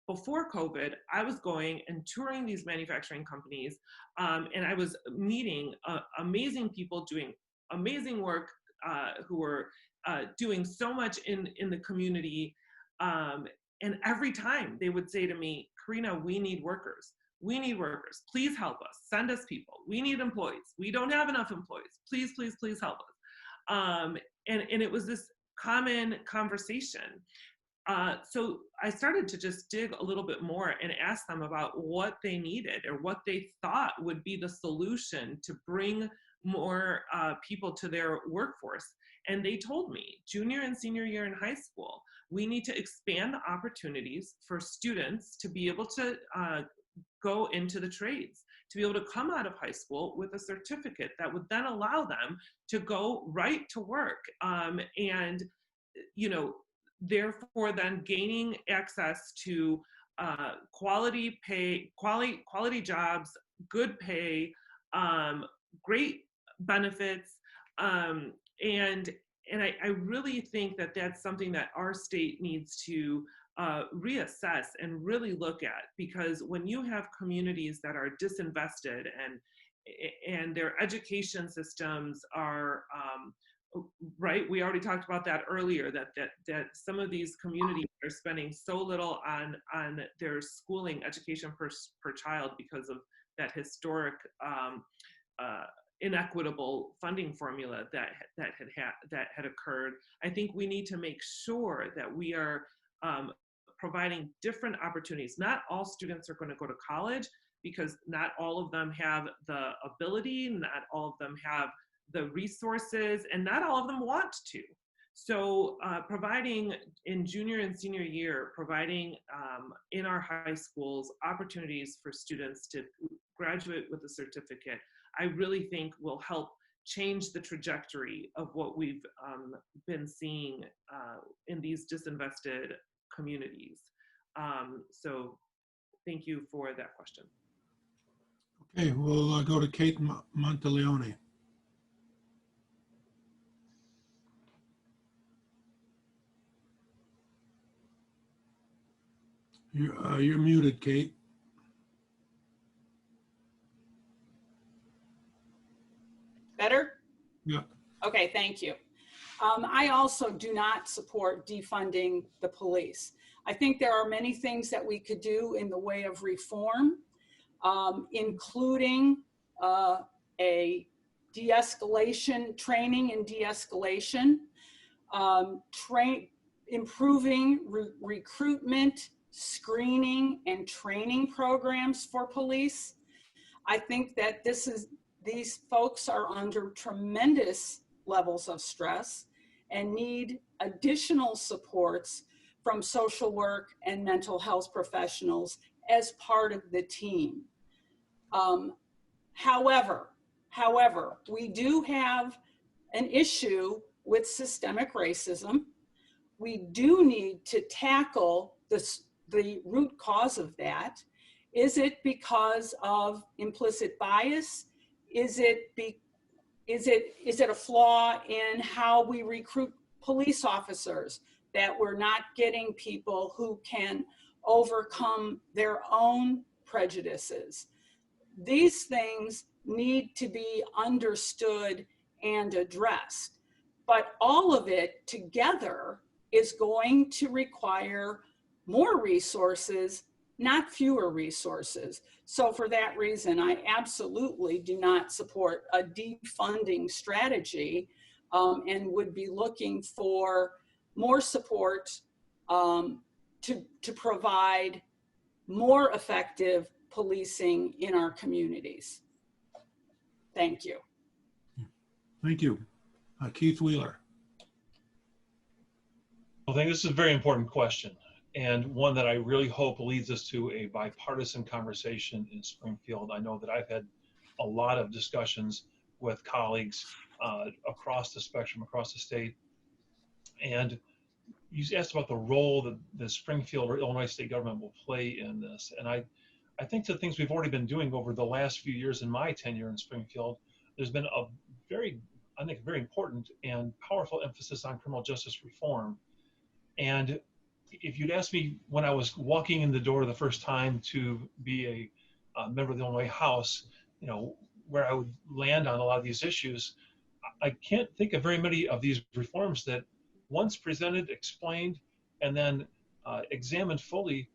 before COVID, I was going and touring these manufacturing companies, and I was meeting amazing people doing amazing work, who were doing so much in the community. And every time they would say to me, Karina, we need workers. We need workers. Please help us. Send us people. We need employees. We don't have enough employees. Please, please, please help us. And it was this common conversation. So I started to just dig a little bit more and ask them about what they needed or what they thought would be the solution to bring more people to their workforce. And they told me, junior and senior year in high school, we need to expand the opportunities for students to be able to go into the trades, to be able to come out of high school with a certificate that would then allow them to go right to work. And, you know, therefore then gaining access to quality pay, quality jobs, good pay, great benefits, and I really think that that's something that our state needs to reassess and really look at, because when you have communities that are disinvested and their education systems are right, we already talked about that earlier, that some of these communities are spending so little on their schooling education per child because of that historic inequitable funding formula that had occurred. I think we need to make sure that we are providing different opportunities. Not all students are going to go to college, because not all of them have the ability, not all of them have the resources, and not all of them want to. So providing in junior and senior year, providing in our high schools opportunities for students to graduate with a certificate, I really think will help change the trajectory of what we've been seeing in these disinvested communities. So thank you for that question. Okay, we'll go to Kate Monteleone. You're muted, Kate. Better? Yeah. Okay, thank you. I also do not support defunding the police. I think there are many things that we could do in the way of reform, including a de-escalation, training and de-escalation, improving recruitment, screening, and training programs for police. I think that these folks are under tremendous levels of stress and need additional supports from social work and mental health professionals as part of the team. However, we do have an issue with systemic racism. We do need to tackle the root cause of that. Is it because of implicit bias? Is it a flaw in how we recruit police officers, that we're not getting people who can overcome their own prejudices? These things need to be understood and addressed, but all of it together is going to require more resources, not fewer resources. So for that reason, I absolutely do not support a defunding strategy, and would be looking for more support to provide more effective policing in our communities. Thank you. Thank you. Keith Wheeler. Well, I think this is a very important question, and one that I really hope leads us to a bipartisan conversation in Springfield. I know that I've had a lot of discussions with colleagues across the spectrum, across the state. And you asked about the role that the Springfield or Illinois state government will play in this. And I think the things we've already been doing over the last few years in my tenure in Springfield, there's been a very important and powerful emphasis on criminal justice reform. And if you'd asked me when I was walking in the door the first time to be a member of the Illinois House, you know, where I would land on a lot of these issues, I can't think of very many of these reforms that once presented, explained, and then examined fully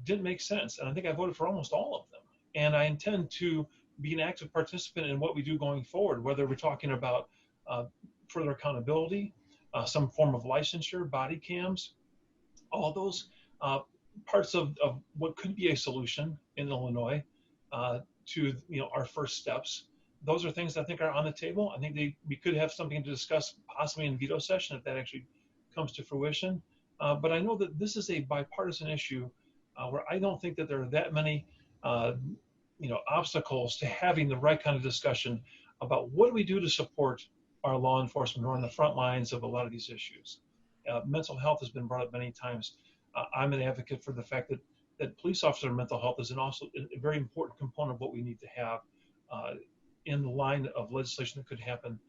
didn't make sense. And I think I voted for almost all of them. And I intend to be an active participant in what we do going forward, whether we're talking about further accountability, some form of licensure, body cams, all those parts of what could be a solution in Illinois to our first steps. Those are things I think are on the table. I think we could have something to discuss possibly in veto session if that actually comes to fruition. But I know that this is a bipartisan issue where I don't think that there are that many obstacles to having the right kind of discussion about what do we do to support our law enforcement who are on the front lines of a lot of these issues. Mental health has been brought up many times. I'm an advocate for the fact that police officer mental health is also a very important component of what we need to have in the line of legislation that could happen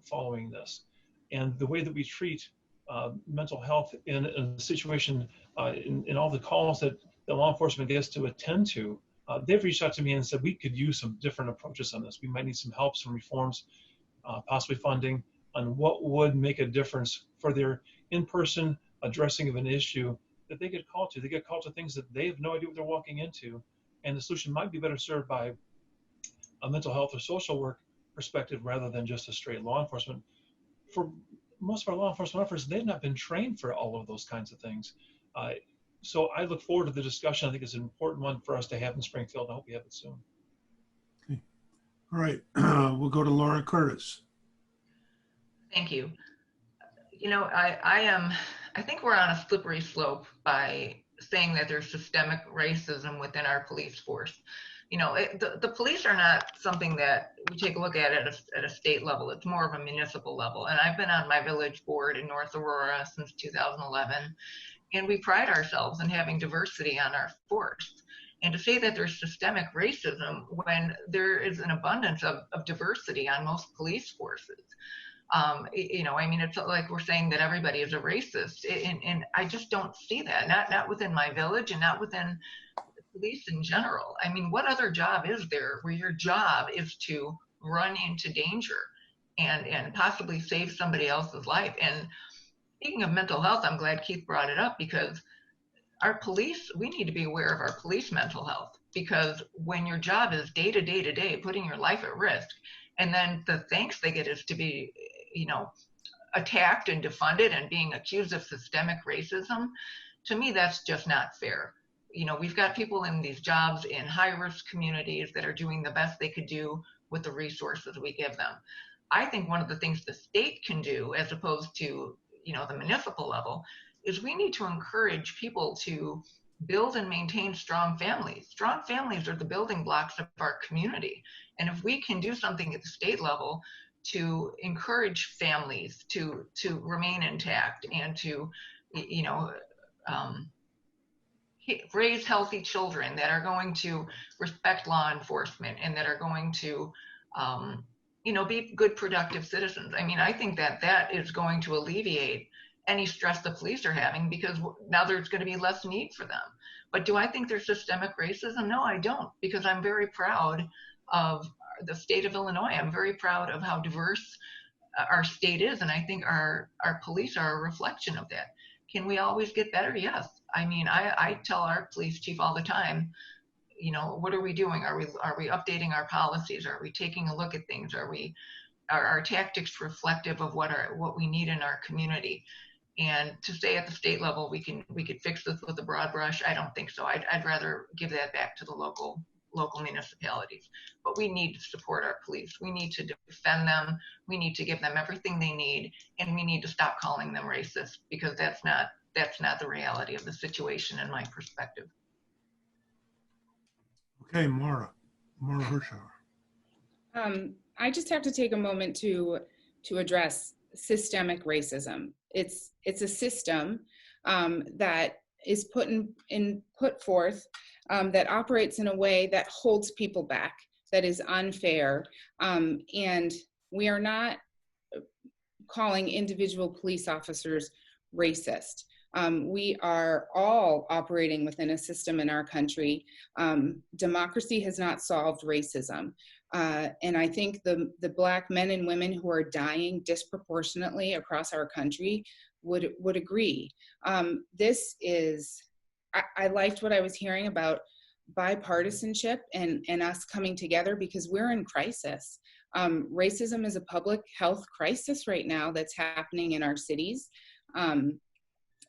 following this. And the way that we treat mental health in a situation, in all the calls that the law enforcement gets to attend to, they've reached out to me and said we could use some different approaches on this. We might need some help, some reforms, possibly funding on what would make a difference for their in-person addressing of an issue that they get called to. They get called to things that they have no idea what they're walking into, and the solution might be better served by a mental health or social work perspective rather than just a straight law enforcement. For most of our law enforcement officers, they've not been trained for all of those kinds of things. So I look forward to the discussion. I think it's an important one for us to have in Springfield. I hope we have it soon. Okay. All right, we'll go to Laura Curtis. Thank you. I think we're on a slippery slope by saying that there's systemic racism within our police force. The police are not something that we take a look at a state level. It's more of a municipal level. And I've been on my village board in North Aurora since 2011. And we pride ourselves in having diversity on our force. And to say that there's systemic racism when there is an abundance of diversity on most police forces. It's like we're saying that everybody is a racist. And I just don't see that, not within my village and not within police in general. I mean, what other job is there where your job is to run into danger and possibly save somebody else's life? And speaking of mental health, I'm glad Keith brought it up because our police, we need to be aware of our police mental health, because when your job is day to day, putting your life at risk, and then the thanks they get is to be, attacked and defunded and being accused of systemic racism, to me, that's just not fair. We've got people in these jobs in high-risk communities that are doing the best they could do with the resources we give them. I think one of the things the state can do, as opposed to, the municipal level, is we need to encourage people to build and maintain strong families. Strong families are the building blocks of our community. And if we can do something at the state level to encourage families to remain intact and to, raise healthy children that are going to respect law enforcement and that are going to, be good, productive citizens. I mean, I think that is going to alleviate any stress the police are having, because now there's going to be less need for them. But do I think there's systemic racism? No, I don't, because I'm very proud of the state of Illinois. I'm very proud of how diverse our state is, and I think our police are a reflection of that. Can we always get better? Yes. I mean, I tell our police chief all the time, what are we doing? Are we updating our policies? Are we taking a look at things? Are our tactics reflective of what we need in our community? And to say at the state level we could fix this with a broad brush, I don't think so. I'd rather give that back to the local municipalities. But we need to support our police. We need to defend them. We need to give them everything they need, and we need to stop calling them racist, because that's not the reality of the situation in my perspective. Okay, Maura Hirschauer. I just have to take a moment to address systemic racism. It's a system that is put forth that operates in a way that holds people back, that is unfair, and we are not calling individual police officers racist. We are all operating within a system in our country. Democracy has not solved racism. And I think the Black men and women who are dying disproportionately across our country would agree. I liked what I was hearing about bipartisanship and us coming together because we're in crisis. Racism is a public health crisis right now that's happening in our cities.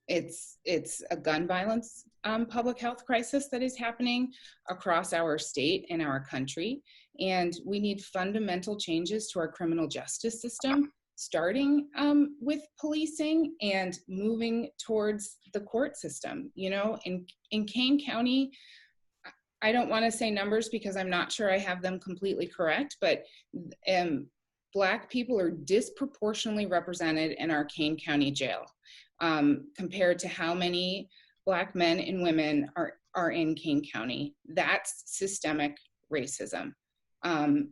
It's a gun violence public health crisis that is happening across our state and our country. And we need fundamental changes to our criminal justice system, starting with policing and moving towards the court system. You know, in Kane County, I don't want to say numbers because I'm not sure I have them completely correct, but Black people are disproportionately represented in our Kane County jail compared to how many Black men and women are in Kane County. That's systemic racism. And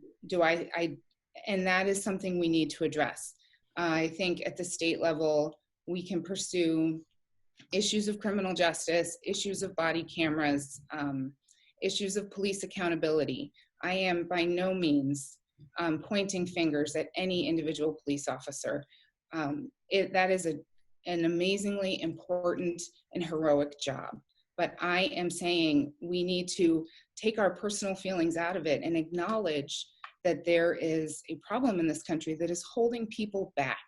that is something we need to address. I think at the state level, we can pursue issues of criminal justice, issues of body cameras, issues of police accountability. I am by no means pointing fingers at any individual police officer. That is an amazingly important and heroic job. But I am saying we need to take our personal feelings out of it and acknowledge that there is a problem in this country that is holding people back.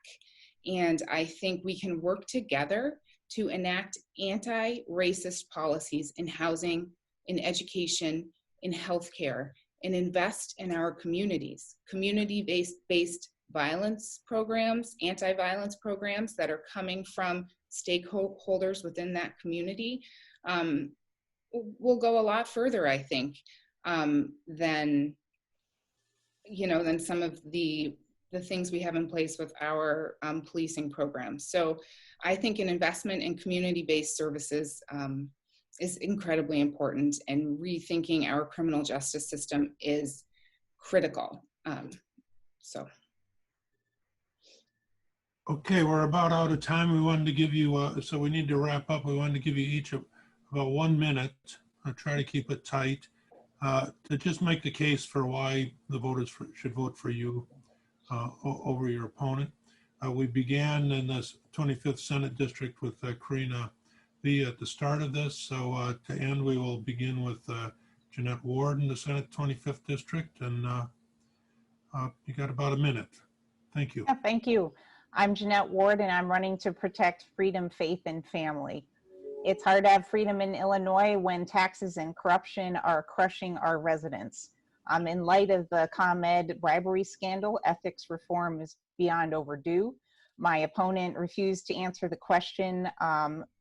And I think we can work together to enact anti-racist policies in housing, in education, in healthcare, and invest in our communities. Community-based violence programs, anti-violence programs that are coming from stakeholders within that community will go a lot further, I think, than some of the things we have in place with our policing programs. So I think an investment in community-based services is incredibly important, and rethinking our criminal justice system is critical. Okay, we're about out of time. We wanted to give you, so we need to wrap up. We wanted to give you each about 1 minute. I'll try to keep it tight to just make the case for why the voters should vote for you over your opponent. We began in this 25th Senate District with Karina Villa at the start of this. So to end, we will begin with Jeanette Ward in the Senate 25th District. And you got about a minute. Thank you. Yeah, thank you. I'm Jeanette Ward, and I'm running to protect freedom, faith, and family. It's hard to have freedom in Illinois when taxes and corruption are crushing our residents. In light of the ComEd bribery scandal, ethics reform is beyond overdue. My opponent refused to answer the question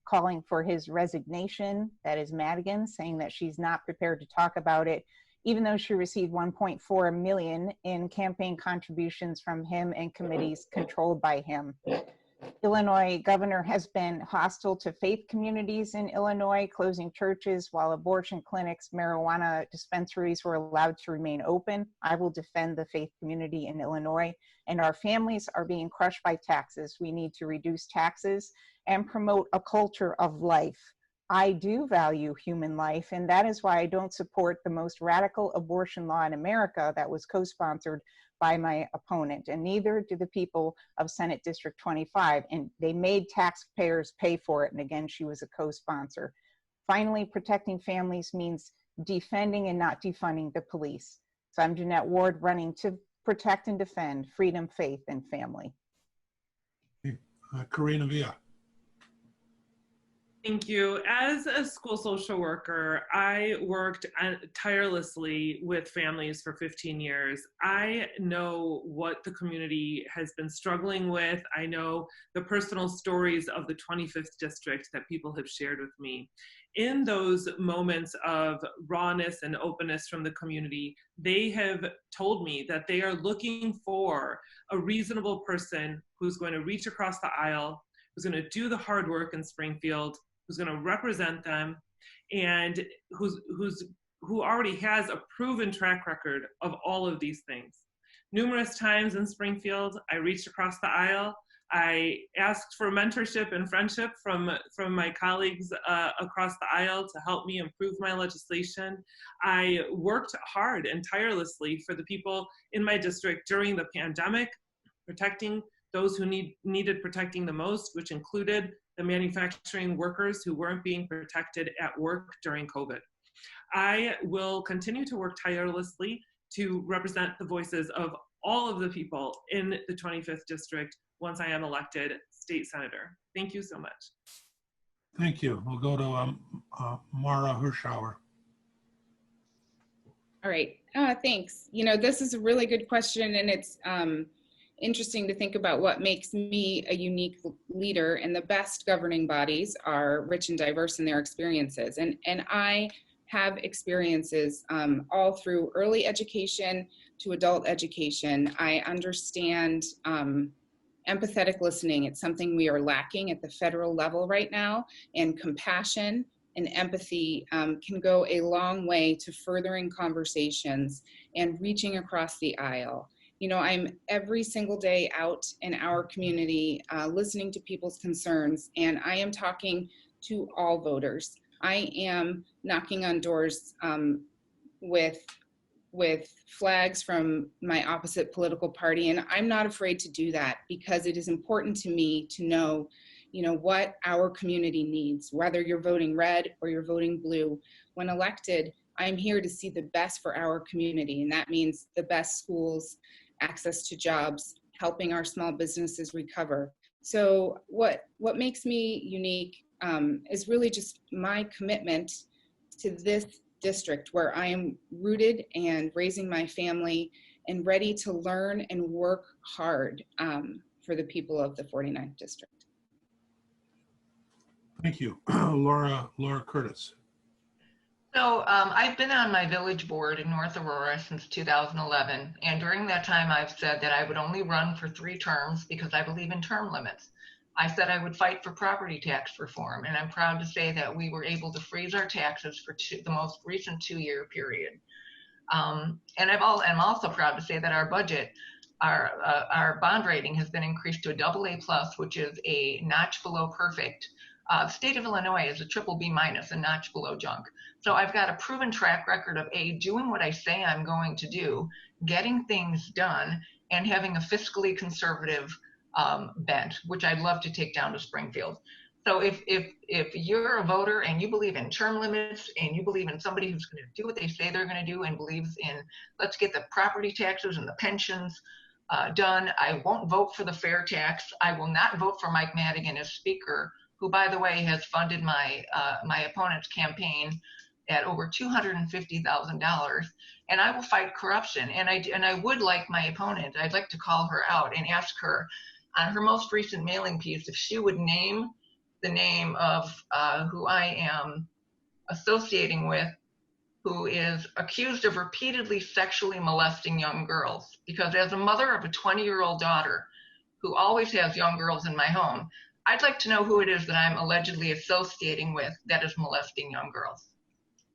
calling for his resignation. That is Madigan, saying that she's not prepared to talk about it, even though she received $1.4 million in campaign contributions from him and committees controlled by him. Illinois governor has been hostile to faith communities in Illinois, closing churches while abortion clinics, marijuana dispensaries were allowed to remain open. I will defend the faith community in Illinois, and our families are being crushed by taxes. We need to reduce taxes and promote a culture of life. I do value human life, and that is why I don't support the most radical abortion law in America that was co-sponsored by my opponent, and neither do the people of Senate District 25, and they made taxpayers pay for it, and again, she was a co-sponsor. Finally, protecting families means defending and not defunding the police. So I'm Jeanette Ward, running to protect and defend freedom, faith, and family. Karina Villa. Thank you. As a school social worker, I worked tirelessly with families for 15 years. I know what the community has been struggling with. I know the personal stories of the 25th district that people have shared with me. In those moments of rawness and openness from the community, they have told me that they are looking for a reasonable person who's going to reach across the aisle, who's going to do the hard work in Springfield, who's going to represent them, and who already has a proven track record of all of these things. Numerous times in Springfield, I reached across the aisle. I asked for mentorship and friendship from my colleagues across the aisle to help me improve my legislation. I worked hard and tirelessly for the people in my district during the pandemic, protecting those who needed protecting the most, which included the manufacturing workers who weren't being protected at work during COVID. I will continue to work tirelessly to represent the voices of all of the people in the 25th district once I am elected state senator. Thank you so much. Thank you. We'll go to Maura Hirschauer. All right, thanks. You know, this is a really good question, and it's interesting to think about what makes me a unique leader, and the best governing bodies are rich and diverse in their experiences. And I have experiences all through early education to adult education. I understand empathetic listening. It's something we are lacking at the federal level right now, and compassion and empathy can go a long way to furthering conversations and reaching across the aisle. You know, I'm every single day out in our community listening to people's concerns, and I am talking to all voters. I am knocking on doors with flags from my opposite political party, and I'm not afraid to do that because it is important to me to know, you know, what our community needs, whether you're voting red or you're voting blue. When elected, I'm here to see the best for our community, and that means the best schools, access to jobs, helping our small businesses recover. So what makes me unique is really just my commitment to this district where I am rooted and raising my family and ready to learn and work hard for the people of the 49th district. Thank you. Laura Curtis. So I've been on my village board in North Aurora since 2011. And during that time, I've said that I would only run for 3 terms because I believe in term limits. I said I would fight for property tax reform. And I'm proud to say that we were able to freeze our taxes for the most recent 2-year period. And I'm also proud to say that our budget, our bond rating has been increased to a AA+, which is a notch below perfect. The state of Illinois is a BBB-, a notch below junk. So I've got a proven track record of doing what I say I'm going to do, getting things done, and having a fiscally conservative bent, which I'd love to take down to Springfield. So if you're a voter and you believe in term limits and you believe in somebody who's going to do what they say they're going to do and believes in let's get the property taxes and the pensions done, I won't vote for the fair tax. I will not vote for Mike Madigan as speaker, who, by the way, has funded my opponent's campaign at over $250,000, and I will fight corruption. And I would like my opponent, I'd like to call her out and ask her on her most recent mailing piece if she would name the name of who I am associating with, who is accused of repeatedly sexually molesting young girls. Because as a mother of a 20-year-old daughter who always has young girls in my home, I'd like to know who it is that I'm allegedly associating with that is molesting young girls.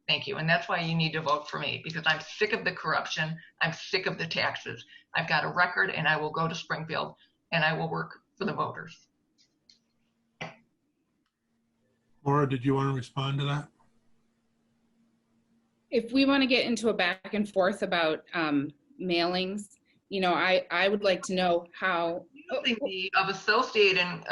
Thank you. And that's why you need to vote for me, because I'm sick of the corruption. I'm sick of the taxes. I've got a record, and I will go to Springfield and I will work for the voters. Laura, did you want to respond to that? If we want to get into a back and forth about mailings, you know, I would like to know how. Of associating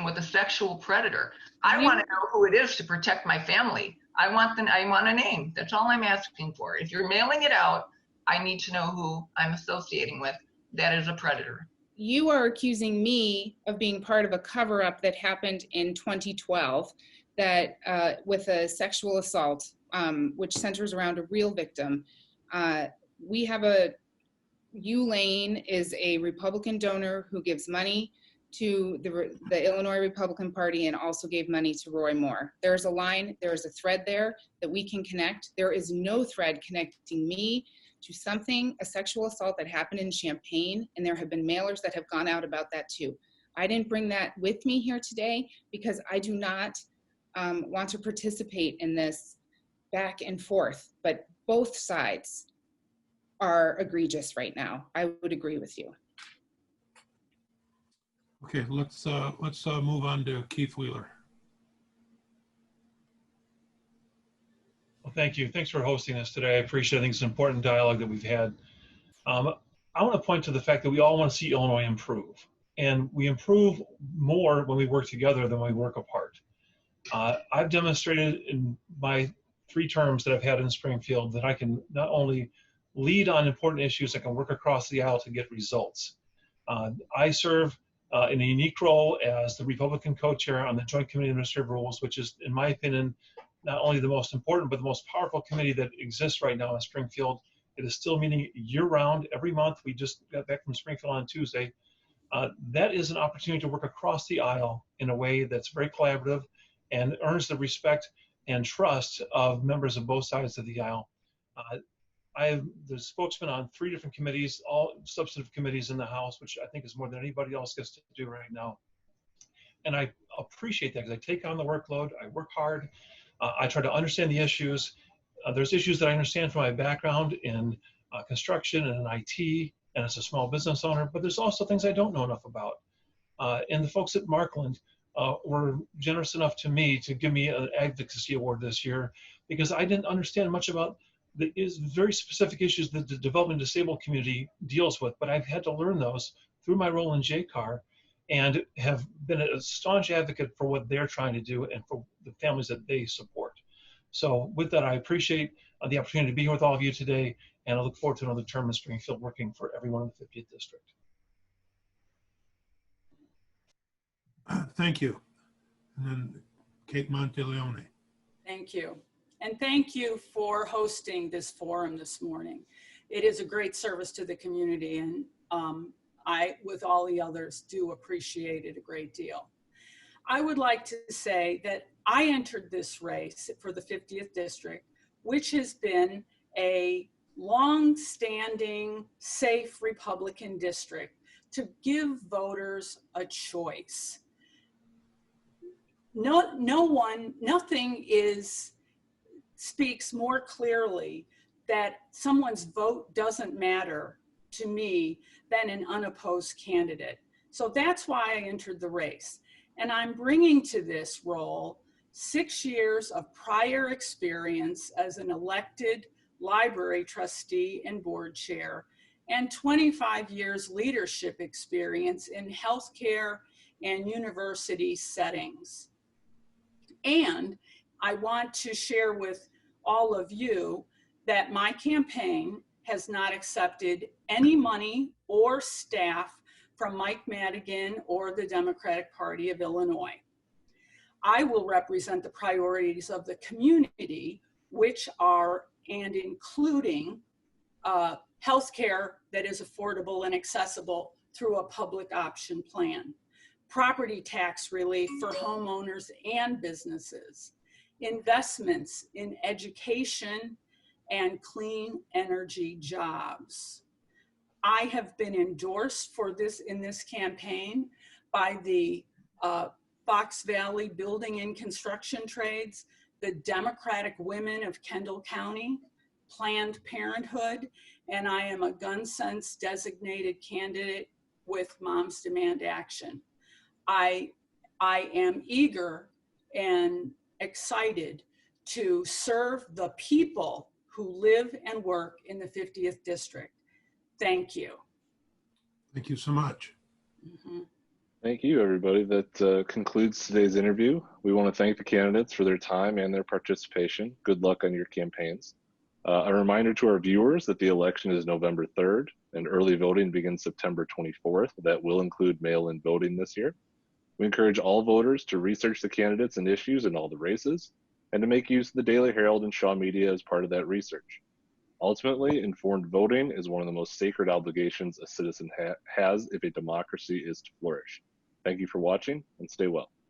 with a sexual predator. I want to know who it is to protect my family. I want a name. That's all I'm asking for. If you're mailing it out, I need to know who I'm associating with that is a predator. You are accusing me of being part of a cover-up that happened in 2012 that with a sexual assault, which centers around a real victim. We have Lane is a Republican donor who gives money to the Illinois Republican Party and also gave money to Roy Moore. There's a line, there's a thread there that we can connect. There is no thread connecting me to a sexual assault that happened in Champaign, and there have been mailers that have gone out about that too. I didn't bring that with me here today because I do not want to participate in this back and forth, but both sides are egregious right now. I would agree with you. Okay, let's move on to Keith Wheeler. Well, thank you. Thanks for hosting us today. I appreciate it. I think it's an important dialogue that we've had. I want to point to the fact that we all want to see Illinois improve. And we improve more when we work together than when we work apart. I've demonstrated in my 3 terms that I've had in Springfield that I can not only lead on important issues, I can work across the aisle to get results. I serve in a unique role as the Republican co-chair on the Joint Committee on Administrative Rules, which is, in my opinion, not only the most important, but the most powerful committee that exists right now in Springfield. It is still meeting year-round, every month. We just got back from Springfield on Tuesday. That is an opportunity to work across the aisle in a way that's very collaborative and earns the respect and trust of members of both sides of the aisle. I am the spokesman on 3 different committees, all substantive committees in the House, which I think is more than anybody else gets to do right now. And I appreciate that because I take on the workload, I work hard, I try to understand the issues. There's issues that I understand from my background in construction and in IT and as a small business owner, but there's also things I don't know enough about. And the folks at Markland were generous enough to me to give me an advocacy award this year because I didn't understand much about the very specific issues that the development disabled community deals with, but I've had to learn those through my role in JCAR and have been a staunch advocate for what they're trying to do and for the families that they support. So with that, I appreciate the opportunity to be here with all of you today, and I look forward to another term in Springfield working for everyone in the 50th District. Thank you. And then Kate Monteleone. Thank you. And thank you for hosting this forum this morning. It is a great service to the community, and I, with all the others, do appreciate it a great deal. I would like to say that I entered this race for the 50th District, which has been a long-standing, safe Republican district, to give voters a choice. Nothing speaks more clearly that someone's vote doesn't matter to me than an unopposed candidate. So that's why I entered the race. And I'm bringing to this role 6 years of prior experience as an elected library trustee and board chair, and 25 years leadership experience in healthcare and university settings. And I want to share with all of you that my campaign has not accepted any money or staff from Mike Madigan or the Democratic Party of Illinois. I will represent the priorities of the community, which are, and including healthcare that is affordable and accessible through a public option plan, property tax relief for homeowners and businesses, investments in education and clean energy jobs. I have been endorsed for this in this campaign by the Fox Valley Building and Construction Trades, the Democratic Women of Kendall County, Planned Parenthood, and I am a Gun Sense designated candidate with Moms Demand Action. I am eager and excited to serve the people who live and work in the 50th District. Thank you. Thank you so much. Mm-hmm. Thank you, everybody. That concludes today's interview. We want to thank the candidates for their time and their participation. Good luck on your campaigns. A reminder to our viewers that the election is November 3rd and early voting begins September 24th. That will include mail-in voting this year. We encourage all voters to research the candidates and issues in all the races and to make use of the Daily Herald and Shaw Media as part of that research. Ultimately, informed voting is one of the most sacred obligations a citizen has if a democracy is to flourish. Thank you for watching and stay well.